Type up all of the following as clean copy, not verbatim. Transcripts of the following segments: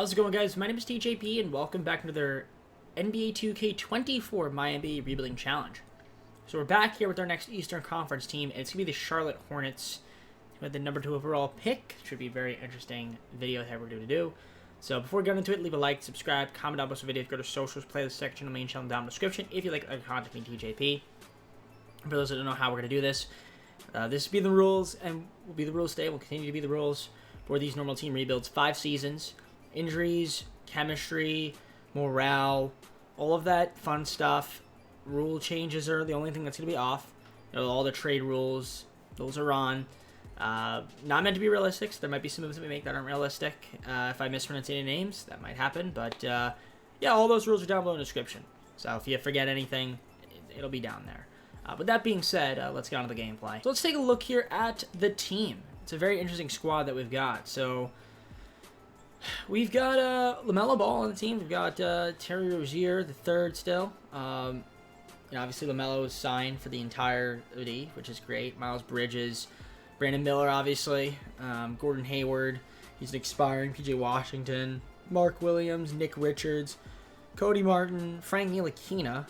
How's it going, guys? My name is TJP, and welcome back to their NBA 2K24 MyNBA Rebuilding Challenge. So we're back here with our next Eastern Conference team, and it's going to be the Charlotte Hornets with the number 2 overall pick. Should be a very interesting video that we're going to do. So before we get into it, leave a like, subscribe, comment down below the video, go to socials, playlist section, the main channel down in the description. If you like content, me TJP. For those that don't know how we're going to do this, this will be the rules, and will be the rules today. Will continue to be the rules for these normal team rebuilds. 5 seasons. Injuries, chemistry, morale, all of that fun stuff. Rule changes are the only thing that's going to be off. All the trade rules, those are on. Not meant to be realistic, so there might be some moves that we make that aren't realistic. If I mispronounce any names, that might happen. But, yeah, all those rules are down below in the description. So if you forget anything, it'll be down there. With that being said, let's get on to the gameplay. So let's take a look here at the team. It's a very interesting squad that we've got. So we've got LaMelo Ball on the team. We've got Terry Rozier, the third still. Obviously LaMelo is signed for the entirety, which is great. Miles Bridges, Brandon Miller, obviously. Gordon Hayward, he's an expiring. PJ Washington, Mark Williams, Nick Richards, Cody Martin, Frank Ntilikina,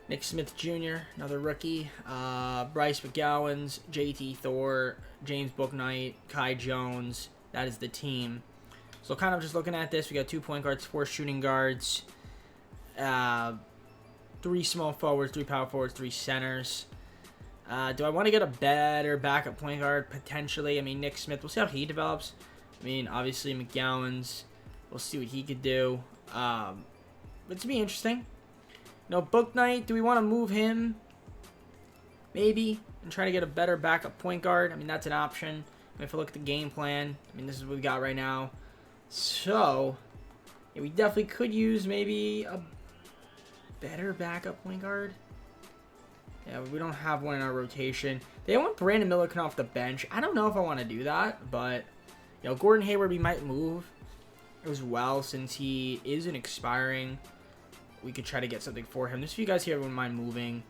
Nick Smith Jr., another rookie, Bryce McGowens, JT Thor, James Bouknight, Kai Jones. That is the team. So kind of just looking at this, we got 2 point guards, 4 shooting guards, 3 small forwards, 3 power forwards, 3 centers. Do I want to get a better backup point guard? Potentially. I mean, Nick Smith, we'll see how he develops. I mean, obviously McGowens, we'll see what he could do. It's be interesting. Bouknight, do we want to move him? Maybe. And try to get a better backup point guard. I mean, that's an option. If we look at the game plan, I mean, this is what we got right now. So, yeah, we definitely could use maybe a better backup point guard. Yeah, we don't have one in our rotation. They want Brandon Miller coming off the bench. I don't know if I want to do that, but, Gordon Hayward we might move as well since he is an expiring. We could try to get something for him. There's a few guys here who wouldn't mind moving.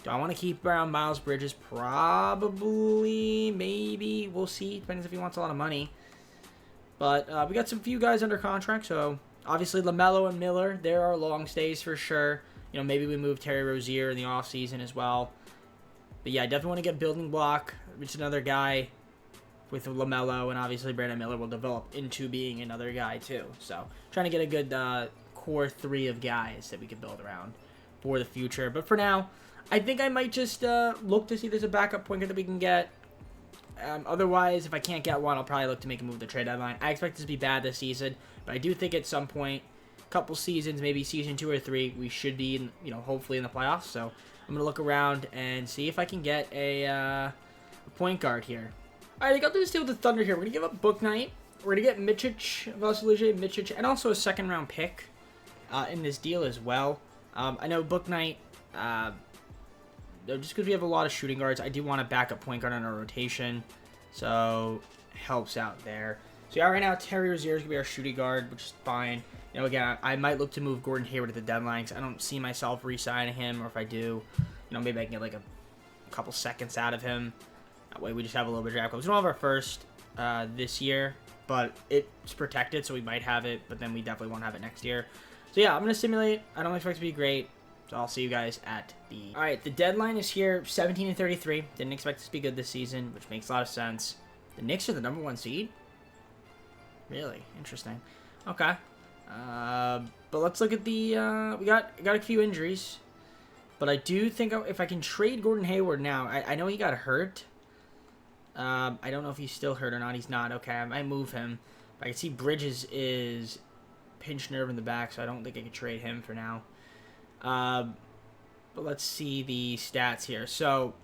Do I want to keep around Miles Bridges? Probably, maybe. We'll see. Depends if he wants a lot of money. But we got some few guys under contract. So, obviously, LaMelo and Miller, there are long stays for sure. Maybe we move Terry Rozier in the offseason as well. But, yeah, I definitely want to get building block, which is another guy with LaMelo. And, obviously, Brandon Miller will develop into being another guy, too. So, trying to get a good core 3 of guys that we can build around for the future. But for now, I think I might just look to see if there's a backup point guard that we can get. Otherwise, if I can't get one, I'll probably look to make a move at the trade deadline. I expect this to be bad this season, but I do think at some point, a couple seasons, maybe season 2 or 3, we should be, hopefully in the playoffs. So I'm going to look around and see if I can get a point guard here. All right, I got this deal with the Thunder here. We're going to give up Bouknight. We're going to get Mičić, and also a second-round pick in this deal as well. I know Bouknight, just because we have a lot of shooting guards, I do want a backup point guard on our rotation. So, helps out there. So, yeah, right now, Terry Rozier is going to be our shooting guard, which is fine. Again, I might look to move Gordon Hayward at the deadline because I don't see myself re-signing him. Or if I do, maybe I can get like a couple seconds out of him. That way we just have a little bit of draft clubs. We don't have our first this year, but it's protected, so we might have it. But then we definitely won't have it next year. So, yeah, I'm going to simulate. I don't expect it to be great. So I'll see you guys at the... All right, the deadline is here, 17-33. Didn't expect this to be good this season, which makes a lot of sense. The Knicks are the number 1 seed? Really? Interesting. Okay. But let's look at the... we got a few injuries. But I do think if I can trade Gordon Hayward now... I know he got hurt. I don't know if he's still hurt or not. He's not. Okay, I might move him. But I can see Bridges is pinched nerve in the back, so I don't think I can trade him for now. But let's see the stats here. So,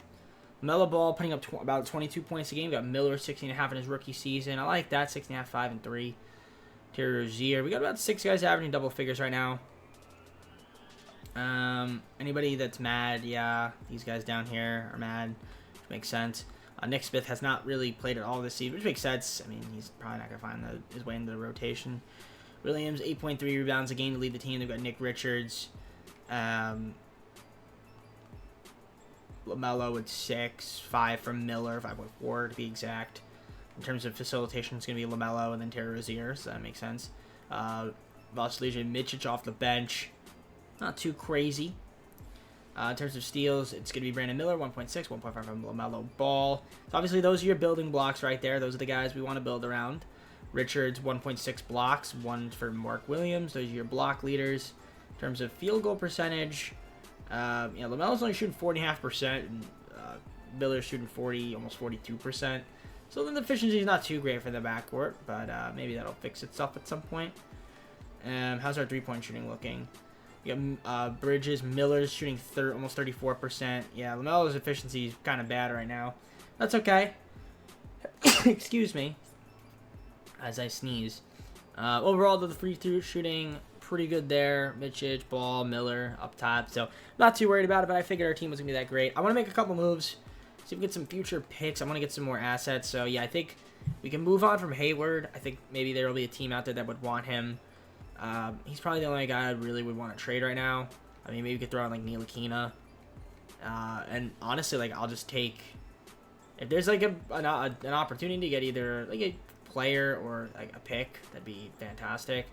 LaMelo Ball putting up about 22 points a game. We got Miller 16.5 in his rookie season. I like that, 6.5, 5, and 3. Terry Rozier. We got about 6 guys averaging double figures right now. Anybody that's mad, yeah, these guys down here are mad, which makes sense. Nick Smith has not really played at all this season, which makes sense. I mean, he's probably not going to find his way into the rotation. Williams, 8.3 rebounds a game to lead the team. They've got Nick Richards. LaMelo with 6, 5 from Miller, 5.4 to be exact. In terms of facilitation, it's going to be LaMelo and then Terry Rozier, so that makes sense. Vasilija Micic off the bench. Not too crazy. In terms of steals, it's going to be Brandon Miller, 1.6, 1.5 from LaMelo Ball. So obviously those are your building blocks right there. Those are the guys we want to build around. Richards, 1.6 blocks, 1 for Mark Williams. Those are your block leaders. In terms of field goal percentage, LaMelo's only shooting 40.5%, and Miller's shooting 40, almost 42%. So the efficiency is not too great for the backcourt, but maybe that'll fix itself at some point. How's our three-point shooting looking? You got Bridges, Miller's shooting almost 34%. Yeah, LaMelo's efficiency is kind of bad right now. That's okay. Excuse me. As I sneeze. Overall, the free throw shooting, pretty good there. Micic, Ball, Miller up top. So, not too worried about it, but I figured our team was going to be that great. I want to make a couple moves. See if we get some future picks. I want to get some more assets. So, yeah, I think we can move on from Hayward. I think maybe there will be a team out there that would want him. He's probably the only guy I really would want to trade right now. I mean, maybe we could throw out, like, Ntilikina. And honestly, like, I'll just take... If there's, like, an opportunity to get either, like, a player or, like, a pick, that'd be fantastic.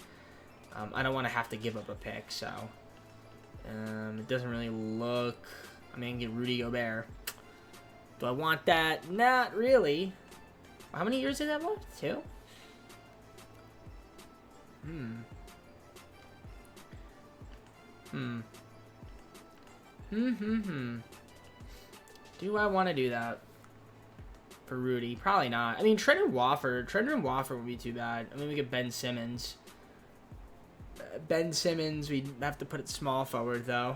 I don't want to have to give up a pick, so... it doesn't really look... I mean, I can get Rudy Gobert. Do I want that? Not really. How many years did that left? 2? Do I want to do that for Rudy? Probably not. I mean, Trendon Wofford would be too bad. I mean, we get Ben Simmons. Ben Simmons, we'd have to put it small forward, though.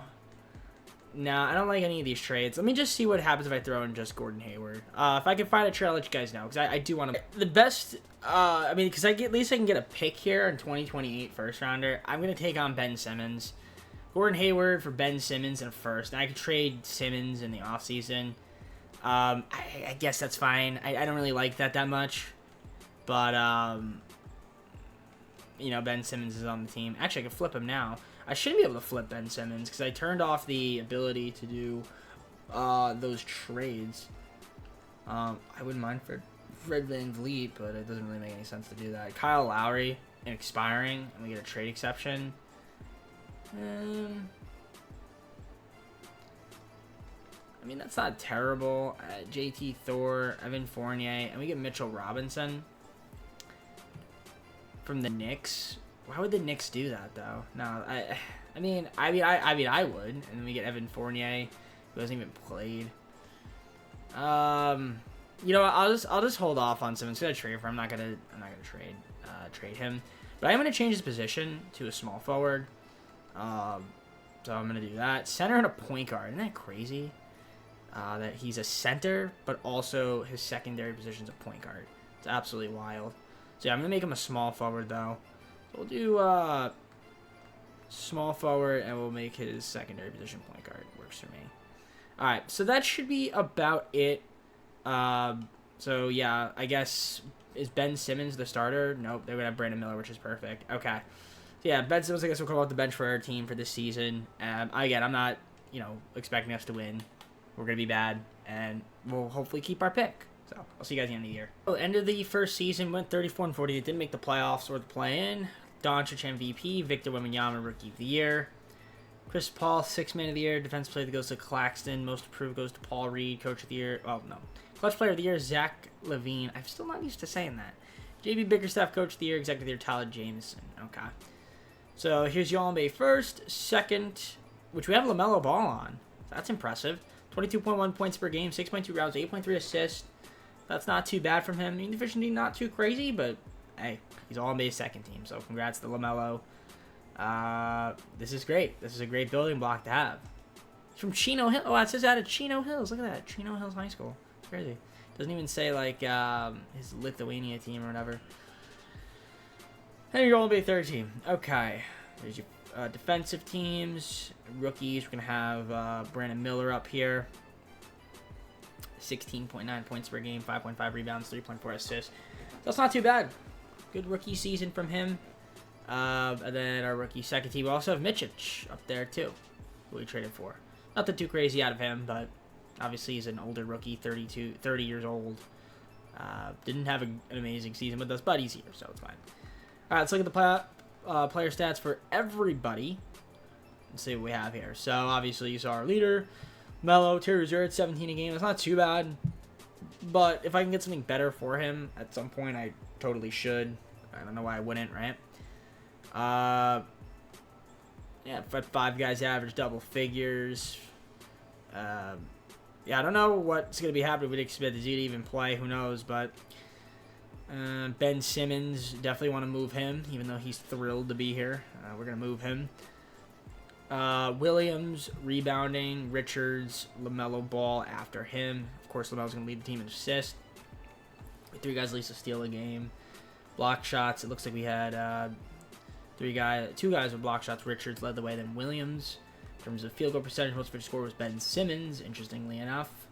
Nah, I don't like any of these trades. Let me just see what happens if I throw in just Gordon Hayward. If I can find a trade, I'll let you guys know, because I do want to... The best... I mean, because at least I can get a pick here in 2028 first rounder. I'm going to take on Ben Simmons. Gordon Hayward for Ben Simmons in a first. And I could trade Simmons in the offseason. I guess that's fine. I don't really like that much. But, you know, Ben Simmons is on the team. Actually, I can flip him now. I shouldn't be able to flip Ben Simmons because I turned off the ability to do those trades. I wouldn't mind for Fred VanVleet, but it doesn't really make any sense to do that. Kyle Lowry and expiring, and we get a trade exception. I mean, that's not terrible. JT Thor, Evan Fournier, and we get Mitchell Robinson from the Knicks. Why would the Knicks do that though? No, I mean, I would, and then we get Evan Fournier, who hasn't even played. You know what? I'll just hold off on Simmons. I'm gonna trade for him. I'm not gonna trade him, but I am gonna change his position to a small forward. So I'm gonna do that. Center and a point guard. Isn't that crazy? That he's a center, but also his secondary position is a point guard. It's absolutely wild. So yeah, I'm gonna make him a small forward though. We'll do small forward, and we'll make his secondary position point guard. Works for me. All right, so that should be about it. So yeah, I guess, is Ben Simmons the starter? Nope, they're gonna have Brandon Miller, which is perfect. Okay, so yeah, Ben Simmons, I guess, will come off the bench for our team for this season. Again, I'm not, expecting us to win. We're gonna be bad, and we'll hopefully keep our pick. So I'll see you guys at the end of the year. Well, end of the first season, went 34-40. It didn't make the playoffs or the play-in. Doncic MVP, Victor Wembanyama Rookie of the Year. Chris Paul, 6th Man of the Year. Defense Player that goes to Claxton. Most Improved goes to Paul Reed. Coach of the Year. Oh, no. Clutch Player of the Year, Zach LaVine. I'm still not used to saying that. JB Bickerstaff, Coach of the Year. Executive of the Year, Tyler Jameson. Okay. So here's Yolombe first. Second, which we have LaMelo Ball on. That's impressive. 22.1 points per game, 6.2 rebounds, 8.3 assists. That's not too bad from him. I mean, efficiency not too crazy, but hey, he's all NBA second team. So congrats to LaMelo. This is great. This is a great building block to have. It's from Chino Hills. Oh, it says out of Chino Hills. Look at that. Chino Hills High School. It's crazy. Doesn't even say, like, his Lithuania team or whatever. And your All NBA third team. Okay. There's your defensive teams. Rookies. We're going to have Brandon Miller up here. 16.9 points per game, 5.5 rebounds, 3.4 assists. That's not too bad. Good rookie season from him. And then our rookie second team. We also have Micic up there too, who we traded for. Nothing too crazy out of him, but obviously he's an older rookie, 30 years old. Didn't have an amazing season with us, but he's here, so it's fine. All right, let's look at the player stats for everybody. Let's see what we have here. So, obviously, you saw our leader, Melo, Terry Rozier at 17 a game. That's not too bad. But if I can get something better for him at some point, I totally should. I don't know why I wouldn't, right? Yeah, 5 guys average double figures. Yeah, I don't know what's going to be happening. We'd expect Z to even play. Who knows? But Ben Simmons, definitely want to move him, even though he's thrilled to be here. We're going to move him. Williams, rebounding. Richards, LaMelo Ball after him. Of course, LaMelo's going to lead the team in assists. 3 guys at least to steal a game. Block shots. It looks like we had 2 guys with block shots. Richards led the way, then Williams. In terms of field goal percentage, most for score was Ben Simmons, interestingly enough.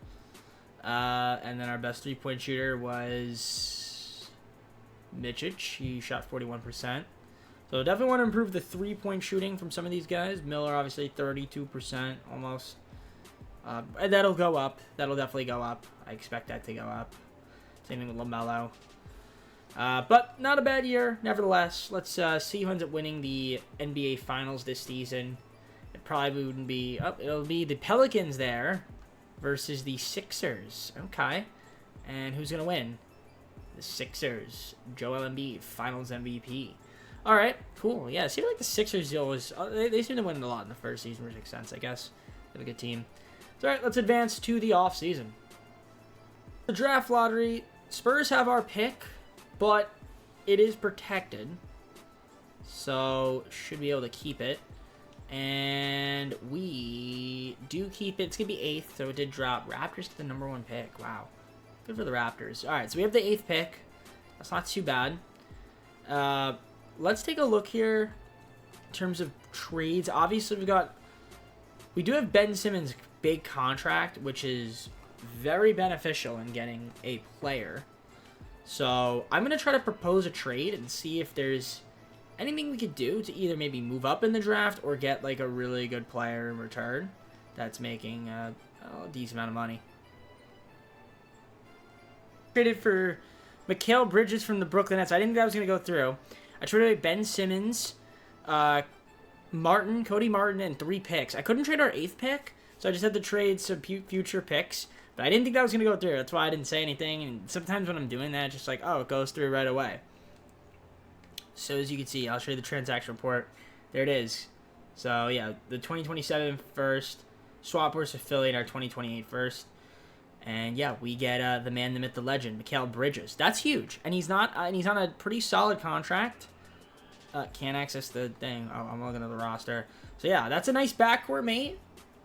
And then our best 3-point shooter was Mičić. He shot 41%. So definitely want to improve the 3-point shooting from some of these guys. Miller, obviously, 32% almost. And that'll go up. That'll definitely go up. I expect that to go up. Same thing with LaMelo. But not a bad year, nevertheless. Let's see who ends up winning the NBA Finals this season. It probably wouldn't be... Oh, it'll be the Pelicans there versus the Sixers. Okay. And who's going to win? The Sixers. Joel Embiid, Finals MVP. All right, cool. Yeah, it seems like the Sixers always... They seem to win a lot in the first season, which makes sense, I guess. They have a good team. So, all right, let's advance to the offseason. The draft lottery. Spurs have our pick, but it is protected. So, should be able to keep it. And we do keep it. It's going to be 8th, so it did drop. Raptors get the #1 pick. Wow. Good for the Raptors. All right, so we have the 8th pick. That's not too bad. Let's take a look here in terms of trades. Obviously, we do have Ben Simmons' big contract, which is very beneficial in getting a player. So I'm going to try to propose a trade and see if there's anything we could do to either maybe move up in the draft or get like a really good player in return that's making a decent amount of money. Traded for Mikal Bridges from the Brooklyn Nets. I didn't think that was going to go through. I traded Ben Simmons, Cody Martin, and 3 picks. I couldn't trade our 8th pick, so I just had to trade some future picks. But I didn't think that was going to go through. That's why I didn't say anything. And sometimes when I'm doing that, it's just like, oh, it goes through right away. So as you can see, I'll show you the transaction report. There it is. So yeah, the 2027 first, swap versus affiliate our 2028 first. And yeah, we get the man, the myth, the legend, Mikal Bridges. That's huge. And he's not. And he's on a pretty solid contract. Can't access the thing. Oh, I'm looking at the roster. So yeah, that's a nice backcourt mate.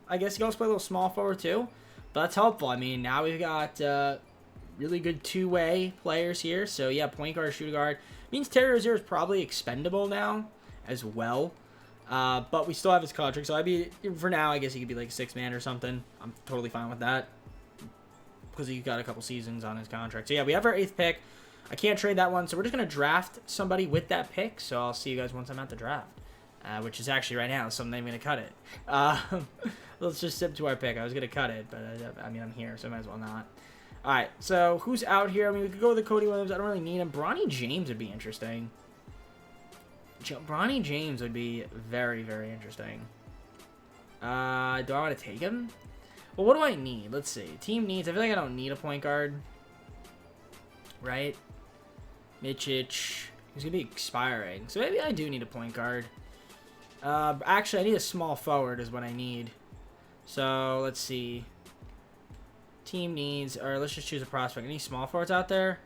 I guess you can also play a little small forward too. But that's helpful. I mean, now we've got really good 2-way players here. So yeah, point guard, shooting guard. Means Terry Rozier is probably expendable now as well. But we still have his contract. So for now, I guess he could be like a 6-man or something. I'm totally fine with that, because he's got a couple seasons on his contract. So yeah, we have our 8th pick. I can't trade that one, so we're just going to draft somebody with that pick. So I'll see you guys once I'm at the draft, which is actually right now, so I'm not even going to cut it. Let's just sip to our pick. I was going to cut it, but I mean, I'm here, so I might as well not. All right, so who's out here? I mean, we could go with the Cody Williams. I don't really need him. Bronny James would be interesting. Bronny James would be very, very interesting. Do I want to take him? Well, what do I need? Let's see. Team needs. I feel like I don't need a point guard. Right? Mičić. He's going to be expiring. So maybe I do need a point guard. Actually, I need a small forward is what I need. So, let's see. Team needs. Or let's just choose a prospect. Any small forwards out there?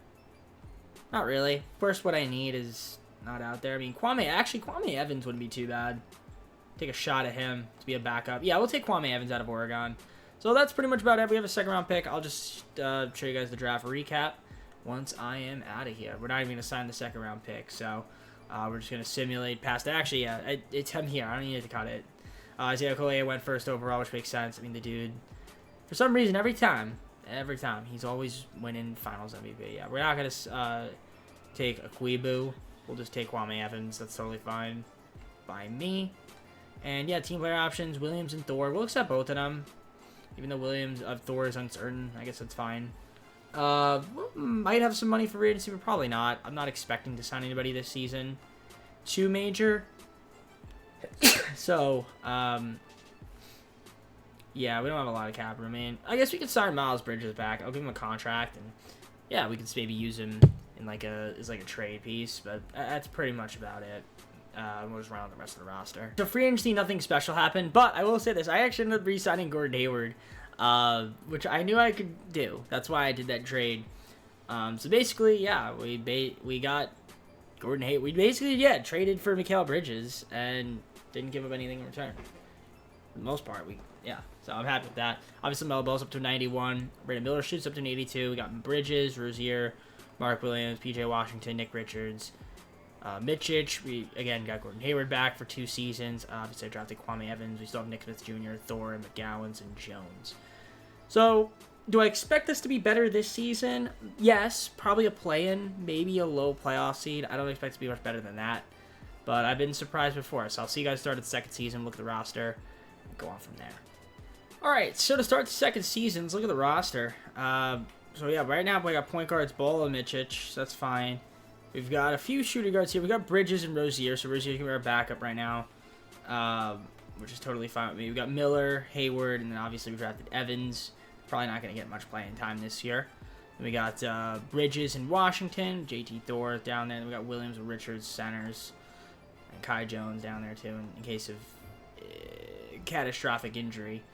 Not really. First, what I need is not out there. I mean, Kwame Evans wouldn't be too bad. Take a shot at him to be a backup. Yeah, we'll take Kwame Evans out of Oregon. So that's pretty much about it. We have a 2nd-round pick. I'll just show you guys the draft recap once I am out of here. We're not even going to sign the 2nd-round pick, so we're just going to simulate past it. Actually, yeah, it's him here. I don't need to cut it. Isaiah Collier went first overall, which makes sense. I mean, the dude, for some reason, every time, he's always winning Finals MVP. Yeah, we're not going to take Akwibu. We'll just take Kwame Evans. That's totally fine by me. And yeah, team player options, Williams and Thor. We'll accept both of them. Even though Thor is uncertain, I guess that's fine. Might have some money for free agency, but probably not. I'm not expecting to sign anybody this season. too major. So, yeah, we don't have a lot of cap room. I mean, I guess we could sign Miles Bridges back. I'll give him a contract, and yeah, we could maybe use him in like a trade piece. But that's pretty much about it. We'll just round the rest of the roster. So free agency, nothing special happened. But I will say this: I actually ended up re-signing Gordon Hayward, which I knew I could do. That's why I did that trade. So basically, yeah, we got Gordon Hayward. We basically traded for Mikal Bridges and didn't give up anything in return. For the most part, so I'm happy with that. Obviously, Melo Ball's up to 91. Brandon Miller shoots up to 82. We got Bridges, Rozier, Mark Williams, PJ Washington, Nick Richards, Mitchich. We, again, got Gordon Hayward back for 2 seasons. Obviously, I drafted Kwame Evans. We still have Nick Smith Jr., Thor, McGowans, and Jones. So, do I expect this to be better this season? Yes, probably a play-in, maybe a low playoff seed. I don't expect it to be much better than that. But I've been surprised before. So, I'll see you guys start at the second season, look at the roster, and go on from there. Alright, so to start the second season, let's look at the roster. So yeah, right now we got point guards, Ball and Mitchich, so that's fine. We've got a few shooting guards here. We got Bridges and Rozier, so Rozier can be our backup right now, which is totally fine with me. We got Miller, Hayward, and then obviously we drafted Evans. Probably not going to get much playing time this year. Then we got Bridges in Washington, JT Thor down there. Then we got Williams and Richards, centers, and Kai Jones down there too, in case of catastrophic injury.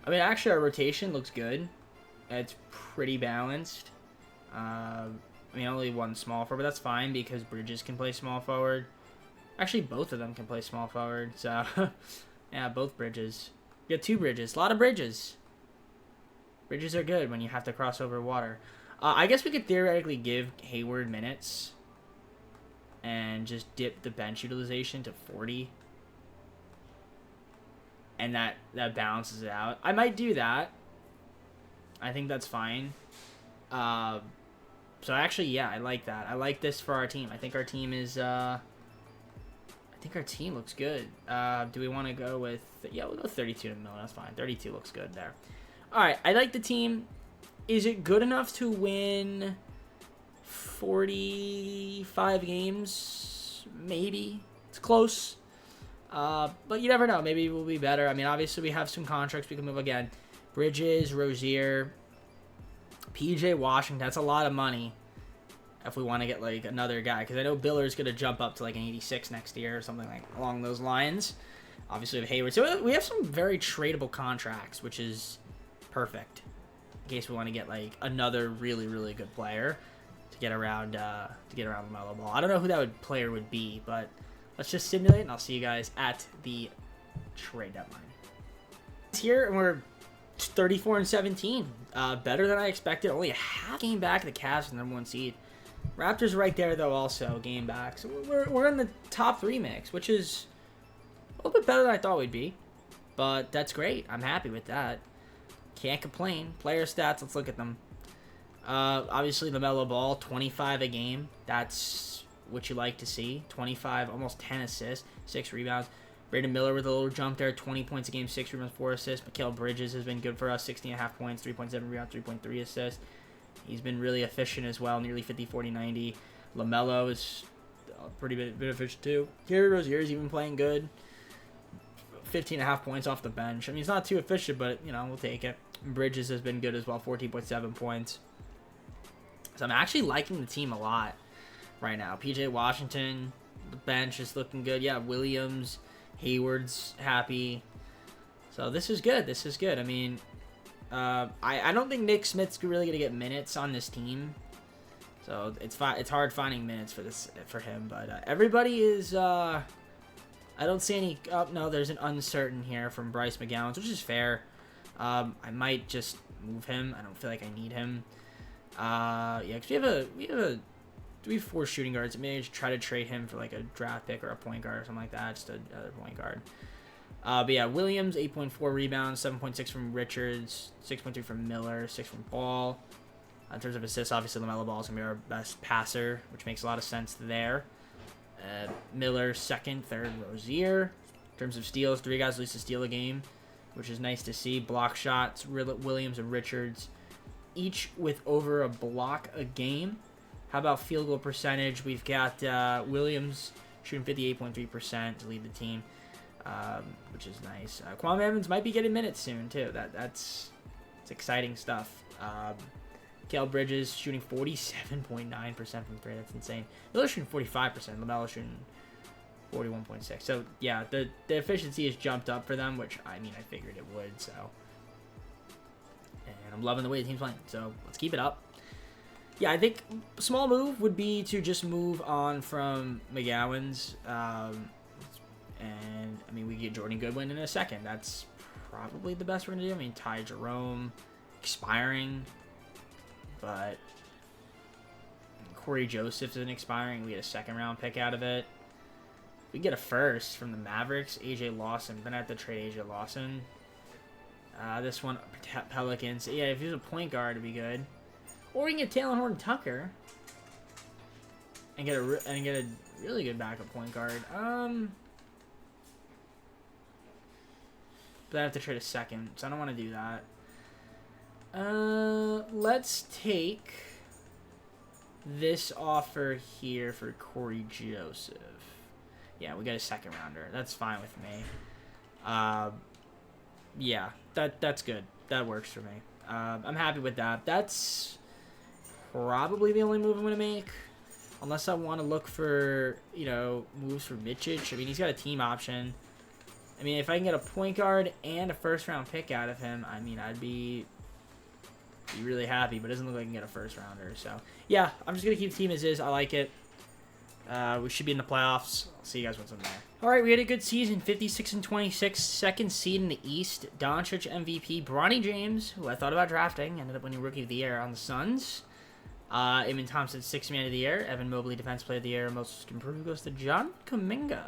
I mean, actually, our rotation looks good. It's pretty balanced. I mean, only one small forward, but that's fine because Bridges can play small forward. Actually, both of them can play small forward. So, yeah, both Bridges. We got 2 Bridges. A lot of Bridges. Bridges are good when you have to cross over water. I guess we could theoretically give Hayward minutes and just dip the bench utilization to 40. And that balances it out. I might do that. I think that's fine. So actually, yeah, I like that. I like this for our team. I think our team is. I think our team looks good. Do we want to go with? Yeah, we'll go 32 to Miller. That's fine. 32 looks good there. All right, I like the team. Is it good enough to win 45 games? Maybe. It's close. But you never know. Maybe we'll be better. I mean, obviously, we have some contracts we can move again. Bridges, Rozier, PJ Washington. That's a lot of money if we want to get, like, another guy. Because I know Biller's going to jump up to, like, an 86 next year or something like along those lines. Obviously, we have Hayward. So we have some very tradable contracts, which is perfect. In case we want to get, like, another really, really good player to get around the Melo Ball. I don't know who that player would be, but let's just simulate, and I'll see you guys at the trade deadline. Here, and we're 34-17. Better than I expected. Only a half game back of the Cavs for the #1 seed. Raptors right there, though, also game back. So we're in the top 3 mix, which is a little bit better than I thought we'd be. But that's great. I'm happy with that. Can't complain. Player stats, let's look at them. Obviously, LaMelo Ball, 25 a game. That's what you like to see. 25, almost 10 assists, 6 rebounds. Brandon Miller with a little jump there, 20 points a game, 6 rebounds, 4 assists. Mikal Bridges has been good for us, 16.5 points, 3.7 rebounds, 3.3 assists. He's been really efficient as well, nearly 50, 40, 90. LaMelo is pretty bit efficient too. Gary Rozier's even playing good. 15.5 points off the bench. I mean, he's not too efficient, but, you know, we'll take it. Bridges has been good as well, 14.7 points. So I'm actually liking the team a lot right now. PJ Washington, the bench is looking good. Yeah, Williams, Hayward's happy. So this is good. This is good. I mean, I don't think Nick Smith's really going to get minutes on this team. So it's hard finding minutes for him. But everybody is... I don't see any... Oh, no, there's an uncertain here from Bryce McGowans, which is fair. I might just move him. I don't feel like I need him. Yeah, because we have 4 shooting guards. Maybe just try to trade him for like a draft pick or a point guard or something like that. Just another point guard. But yeah, Williams, 8.4 rebounds, 7.6 from Richards, 6.3 from Miller, 6 from Ball. In terms of assists, obviously LaMelo Ball is going to be our best passer, which makes a lot of sense there. Miller, second, third, Rozier. In terms of steals, 3 guys at least to steal a game, which is nice to see. Block shots, Williams and Richards, each with over a block a game. How about field goal percentage? We've got Williams shooting 58.3% to lead the team, which is nice. Kwame Evans might be getting minutes soon too. It's exciting stuff. Cale Bridges shooting 47.9% from three. That's insane. Miller's shooting 45%. LaMelo shooting 41.6. So yeah, the efficiency has jumped up for them, which I mean I figured it would. So, and I'm loving the way the team's playing. So let's keep it up. Yeah, I think a small move would be to just move on from McGowan's. And I mean we get Jordan Goodwin in a second. That's probably the best we're gonna do. I mean Ty Jerome expiring, but Corey Joseph isn't expiring. We get a second-round pick out of it. We get a first from the Mavericks, AJ Lawson. Then I have to trade AJ Lawson. This one, Pelicans. Yeah, if he's a point guard, it'd be good. Or we can get Taylor Horton Tucker and get a really good backup point guard. But I have to trade a second, so I don't want to do that. Let's take this offer here for Corey Joseph. Yeah, we got a second rounder. That's fine with me. Yeah, that's good. That works for me. I'm happy with that. That's probably the only move I'm going to make. Unless I want to look for, moves for Mitchich. I mean, he's got a team option. I mean, if I can get a point guard and a first-round pick out of him, I mean, I'd be really happy. But it doesn't look like I can get a first-rounder. So, yeah, I'm just going to keep the team as is. I like it. We should be in the playoffs. I'll see you guys once I'm there. All right, we had a good season, 56-26, second seed in the East. Doncic MVP, Bronny James, who I thought about drafting, ended up winning Rookie of the Year on the Suns. Eamon Thompson, Sixth Man of the Year. Evan Mobley, Defense Player of the Year. Most Improved goes to John Kuminga.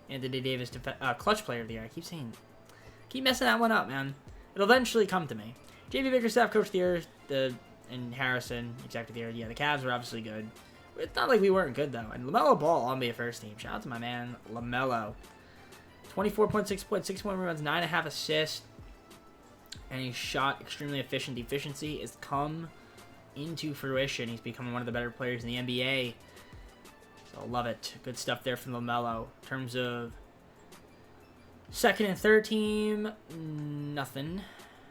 Anthony Davis, Clutch Player of the Year. I keep messing that one up, man. It'll eventually come to me. JV Bickerstaff, Coach of the Year. And Harrison, Executive of the Year. Yeah, the Cavs were obviously good. It's not like we weren't good, though. And LaMelo Ball on NBA first team. Shout out to my man, LaMelo. 24.6 points, 6 point rebounds, 9.5 assists. And he shot extremely efficient. The efficiency has come into fruition. He's becoming one of the better players in the NBA. So I love it. Good stuff there from LaMelo. In terms of second and third team, nothing.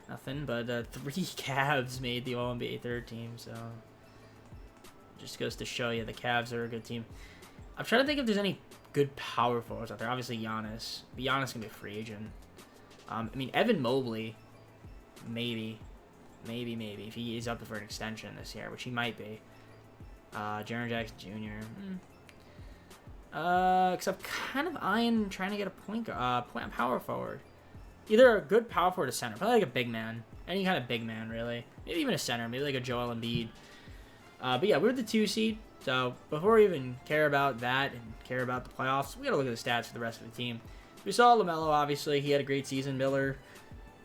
Nothing, but 3 Cavs made the All-NBA third team, so just goes to show you the Cavs are a good team. I'm trying to think if there's any good power forwards out there. Obviously, Giannis. But Giannis can be a free agent. I mean, Evan Mobley, maybe, if he is up for an extension this year, which he might be. Jaren Jackson Jr. Because I'm kind of eyeing trying to get a power forward. Either a good power forward or center. Probably like a big man. Any kind of big man, really. Maybe even a center. Maybe like a Joel Embiid. But yeah, we're the 2 seed. So before we even care about that and care about the playoffs, we got to look at the stats for the rest of the team. We saw LaMelo, obviously. He had a great season. Miller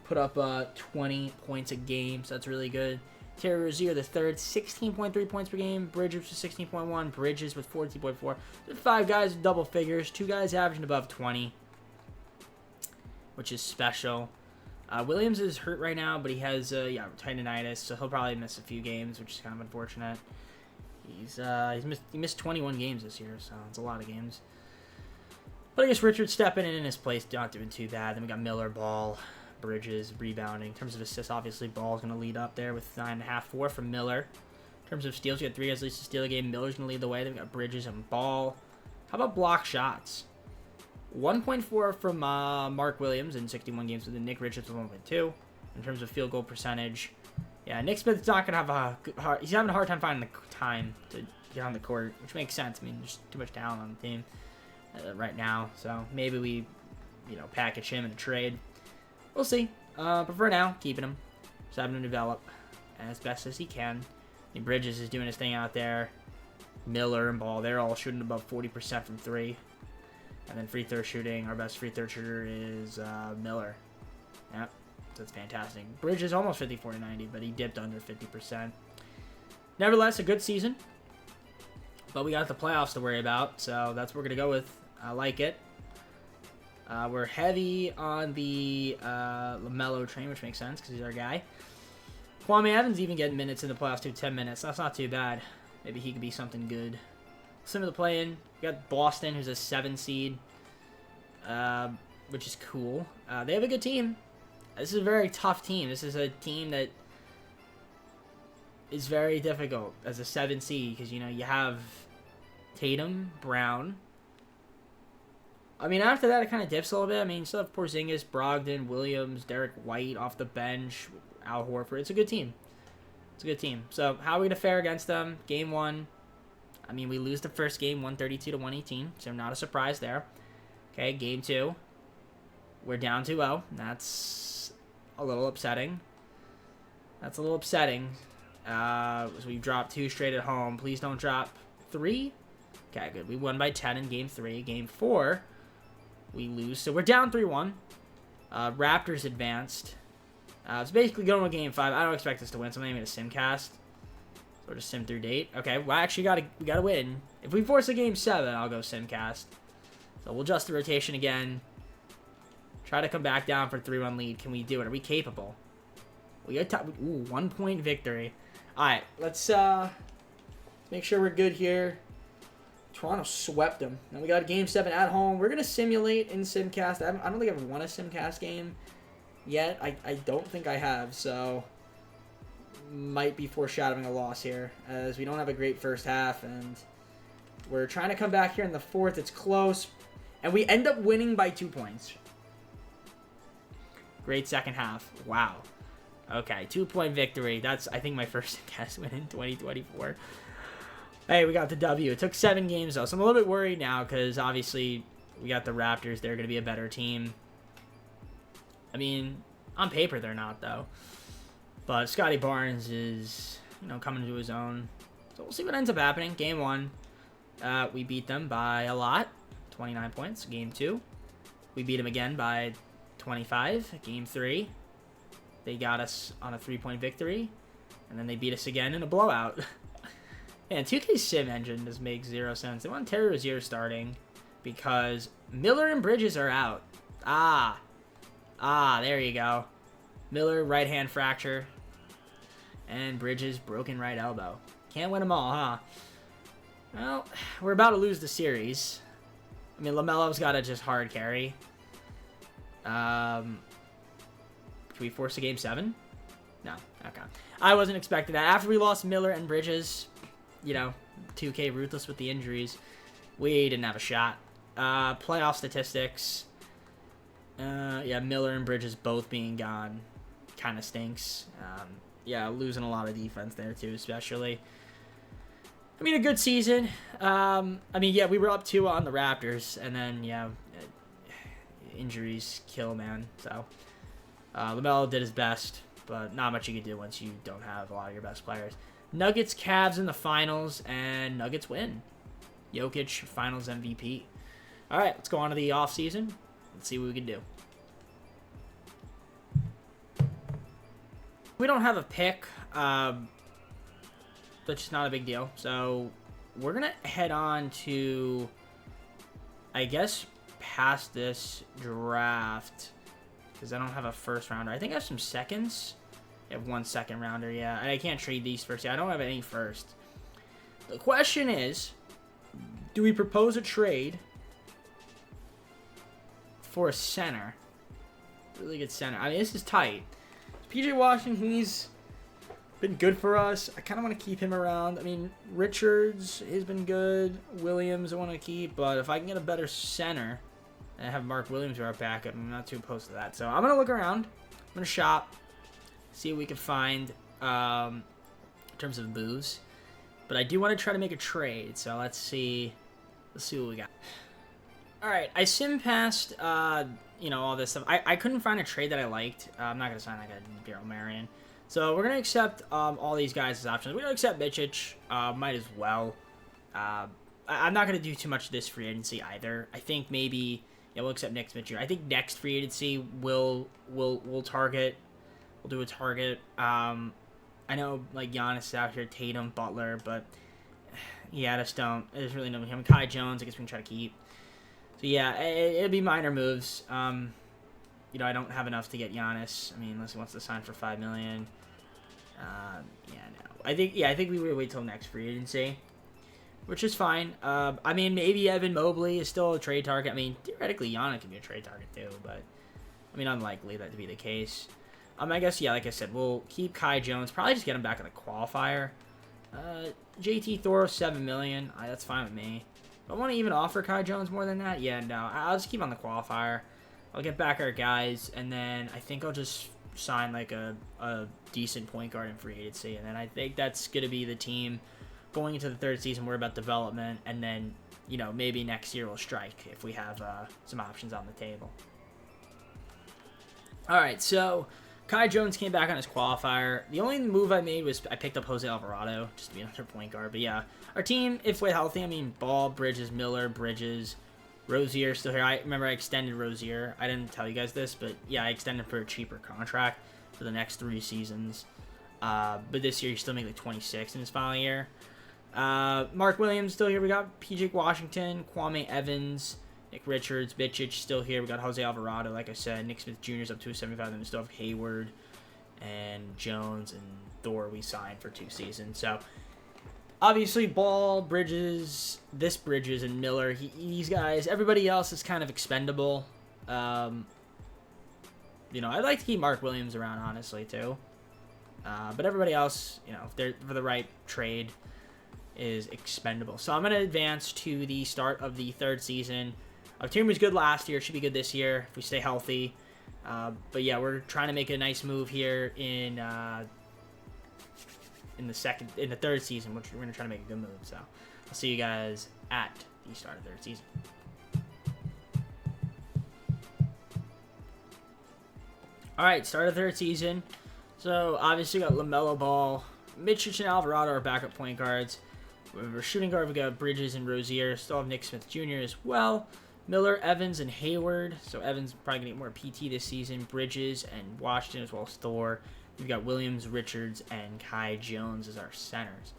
put up 20 points a game, so that's really good. Terry Rozier, the third, 16.3 points per game. Bridges with 16.1. Bridges with 14.4. There's 5 guys with double figures. 2 guys averaging above 20, which is special. Williams is hurt right now, but he has tendinitis, so he'll probably miss a few games, which is kind of unfortunate. He missed 21 games this year, so it's a lot of games. But I guess Richard's stepping in his place, not doing too bad. Then we got Miller, Ball, Bridges, rebounding. In terms of assists, obviously, Ball's going to lead up there with 9.5, 4 from Miller. In terms of steals, we got 3 guys at least to steal the game. Miller's going to lead the way. Then we got Bridges and Ball. How about block shots? 1.4 from Mark Williams in 61 games, and then Nick Richards with 1.2. In terms of field goal percentage, yeah, Nick Smith's not going to have he's having a hard time finding the time to get on the court, which makes sense. I mean, there's too much talent on the team right now, so maybe we, package him in a trade. We'll see. But for now, keeping him. Just having him develop as best as he can. I mean, Bridges is doing his thing out there. Miller and Ball, they're all shooting above 40% from 3. And then free throw shooting, our best free throw shooter is Miller. Yep, that's fantastic. Bridges almost 54-90, but he dipped under 50%. Nevertheless, a good season. But we got the playoffs to worry about, so that's what we're going to go with. I like it. We're heavy on the LaMelo train, which makes sense because he's our guy. Kwame Evans even getting minutes in the playoffs too, 10 minutes. That's not too bad. Maybe he could be something good. Some of the play-in. We got Boston, who's a 7 seed, which is cool. They have a good team. This is a very tough team. This is a team that is very difficult as a 7 seed because, you know, you have Tatum, Brown. I mean, after that, it kind of dips a little bit. I mean, you still have Porzingis, Brogdon, Williams, Derek White off the bench, Al Horford. It's a good team. It's a good team. So, how are we going to fare against them? Game 1. I mean, we lose the first game, 132-118, so not a surprise there. Okay, game 2. We're down 2-0. That's a little upsetting. That's a little upsetting. So we've dropped 2 straight at home. Please don't drop 3. Okay, good. We won by 10 in game 3. Game 4, we lose. So we're down 3-1. Raptors advanced. It's basically going to game 5. I don't expect us to win, so I'm not even a simcast. Or just sim through date. Okay, well, actually we gotta win. If we force a game 7, I'll go simcast. So we'll adjust the rotation again. Try to come back down for a 3-1 lead. Can we do it? Are we capable? We got ooh, 1-point victory. Alright, let's make sure we're good here. Toronto swept them. Then we got game 7 at home. We're gonna simulate in simcast. I don't think I've won a simcast game yet. I don't think I have, so might be foreshadowing a loss here, as we don't have a great first half, and we're trying to come back here in the 4th. It's close, and we end up winning by 2 points. Great second half. Wow. Okay, 2-point victory. That's, I think, my first guess win in 2024. Hey, we got the W. It took 7 games, though, so I'm a little bit worried now, because obviously we got the Raptors. They're going to be a better team. I mean, on paper, they're not, though. But Scotty Barnes is, you know, coming into his own. So we'll see what ends up happening. Game 1, we beat them by a lot, 29 points. Game 2, we beat them again by 25. Game 3, they got us on a 3-point victory. And then they beat us again in a blowout. And 2K Sim Engine just makes 0 sense. They want Terry Rozier starting because Miller and Bridges are out. There you go. Miller, right hand fracture. And Bridges, broken right elbow. Can't win them all, huh? Well, we're about to lose the series. I mean, LaMelo's got to just hard carry. Can we force a game 7? No. Okay. I wasn't expecting that. After we lost Miller and Bridges, you know, 2K ruthless with the injuries, we didn't have a shot. Playoff statistics. Yeah, Miller and Bridges both being gone kind of stinks. Yeah, losing a lot of defense there too, especially. I mean, a good season. I mean, yeah, we were up 2 on the Raptors, and then, yeah, injuries kill, man. So, LaMelo did his best, but not much you can do once you don't have a lot of your best players. Nuggets, Cavs in the finals, and Nuggets win. Jokic, finals MVP. All right, let's go on to the offseason. Let's see what we can do. We don't have a pick. That's just not a big deal. So we're going to head on to, I guess, past this draft, because I don't have a first rounder. I think I have some seconds. I have 1 second rounder, yeah. And I can't trade these first. Yeah, I don't have any first. The question is, do we propose a trade for a center? Really good center. I mean, this is tight. PJ Washington, he's been good for us. I kind of want to keep him around. I mean, Richards has been good. Williams I want to keep. But if I can get a better center and have Mark Williams or our backup, I'm not too opposed to that. So I'm going to look around. I'm going to shop. See what we can find in terms of moves. But I do want to try to make a trade. So let's see. Let's see what we got. All right. I sim past, you know, all this stuff. I couldn't find a trade that I liked. I'm not going to sign like a Daryl Marion. So we're going to accept all these guys as options. We're going to accept Micic. Might as well. I'm not going to do too much of this free agency either. I think maybe, yeah, we'll accept next Micic. I think next free agency we'll target. We'll do a target. I know, like, Giannis is out here, Tatum, Butler, but, yeah, I just don't. There's really no him. Kai Jones, I guess we can try to keep. So, yeah, it'll be minor moves. You know, I don't have enough to get Giannis. I mean, unless he wants to sign for $5 million. Yeah, no. I think we would wait till next free agency. which is fine. I mean, maybe Evan Mobley is still a trade target. I mean, theoretically, Yana could be a trade target too, but I mean, unlikely that to be the case. I guess, yeah, like I said, we'll keep Kai Jones. Probably just get him back in the qualifier. JT Thor, $7 million. That's fine with me. Do I want to even offer Kai Jones more than that? Yeah, no. I'll just keep on the qualifier. I'll get back our guys, and then I think I'll just sign like a decent point guard in free agency, and then I think that's going to be the team going into the third season. We're about development, and then, you know, maybe next year we'll strike if we have some options on the table. All right, so Kai Jones came back on his qualifier. The only move I made was I picked up Jose Alvarado just to be another point guard. But yeah, our team, if we're healthy, I mean, Ball, Bridges, Miller, Bridges, Rozier still here. I remember I extended Rozier. I didn't tell you guys this, but yeah, I extended for a cheaper contract for the next 3 seasons. But this year, he's still making like 26 in his final year. Mark Williams still here. We got PJ Washington, Kwame Evans, Nick Richards, Bitchich still here. We got Jose Alvarado, like I said. Nick Smith Jr. is up to a 75. Then we still have Hayward and Jones and Thor we signed for 2 seasons. So, obviously, Ball, Bridges, and Miller. These guys, everybody else is kind of expendable. You know, I'd like to keep Mark Williams around, honestly, too. But everybody else, you know, if they're for the right trade, is expendable. So I'm going to advance to the start of the third season. Our team was good last year. It should be good this year if we stay healthy. But yeah, we're trying to make a nice move here in the third season, which we're going to try to make a good move. So I'll see you guys at the start of the third season. All right, start of the third season. So obviously we got LaMelo Ball, Mitchell and Alvarado are backup point guards. We're shooting guard. We got Bridges and Rozier. Still have Nick Smith Jr. as well. Miller, Evans, and Hayward. So Evans probably gonna get more PT this season. Bridges and Washington as well as Thor. We've got Williams, Richards, and Kai Jones as our centers.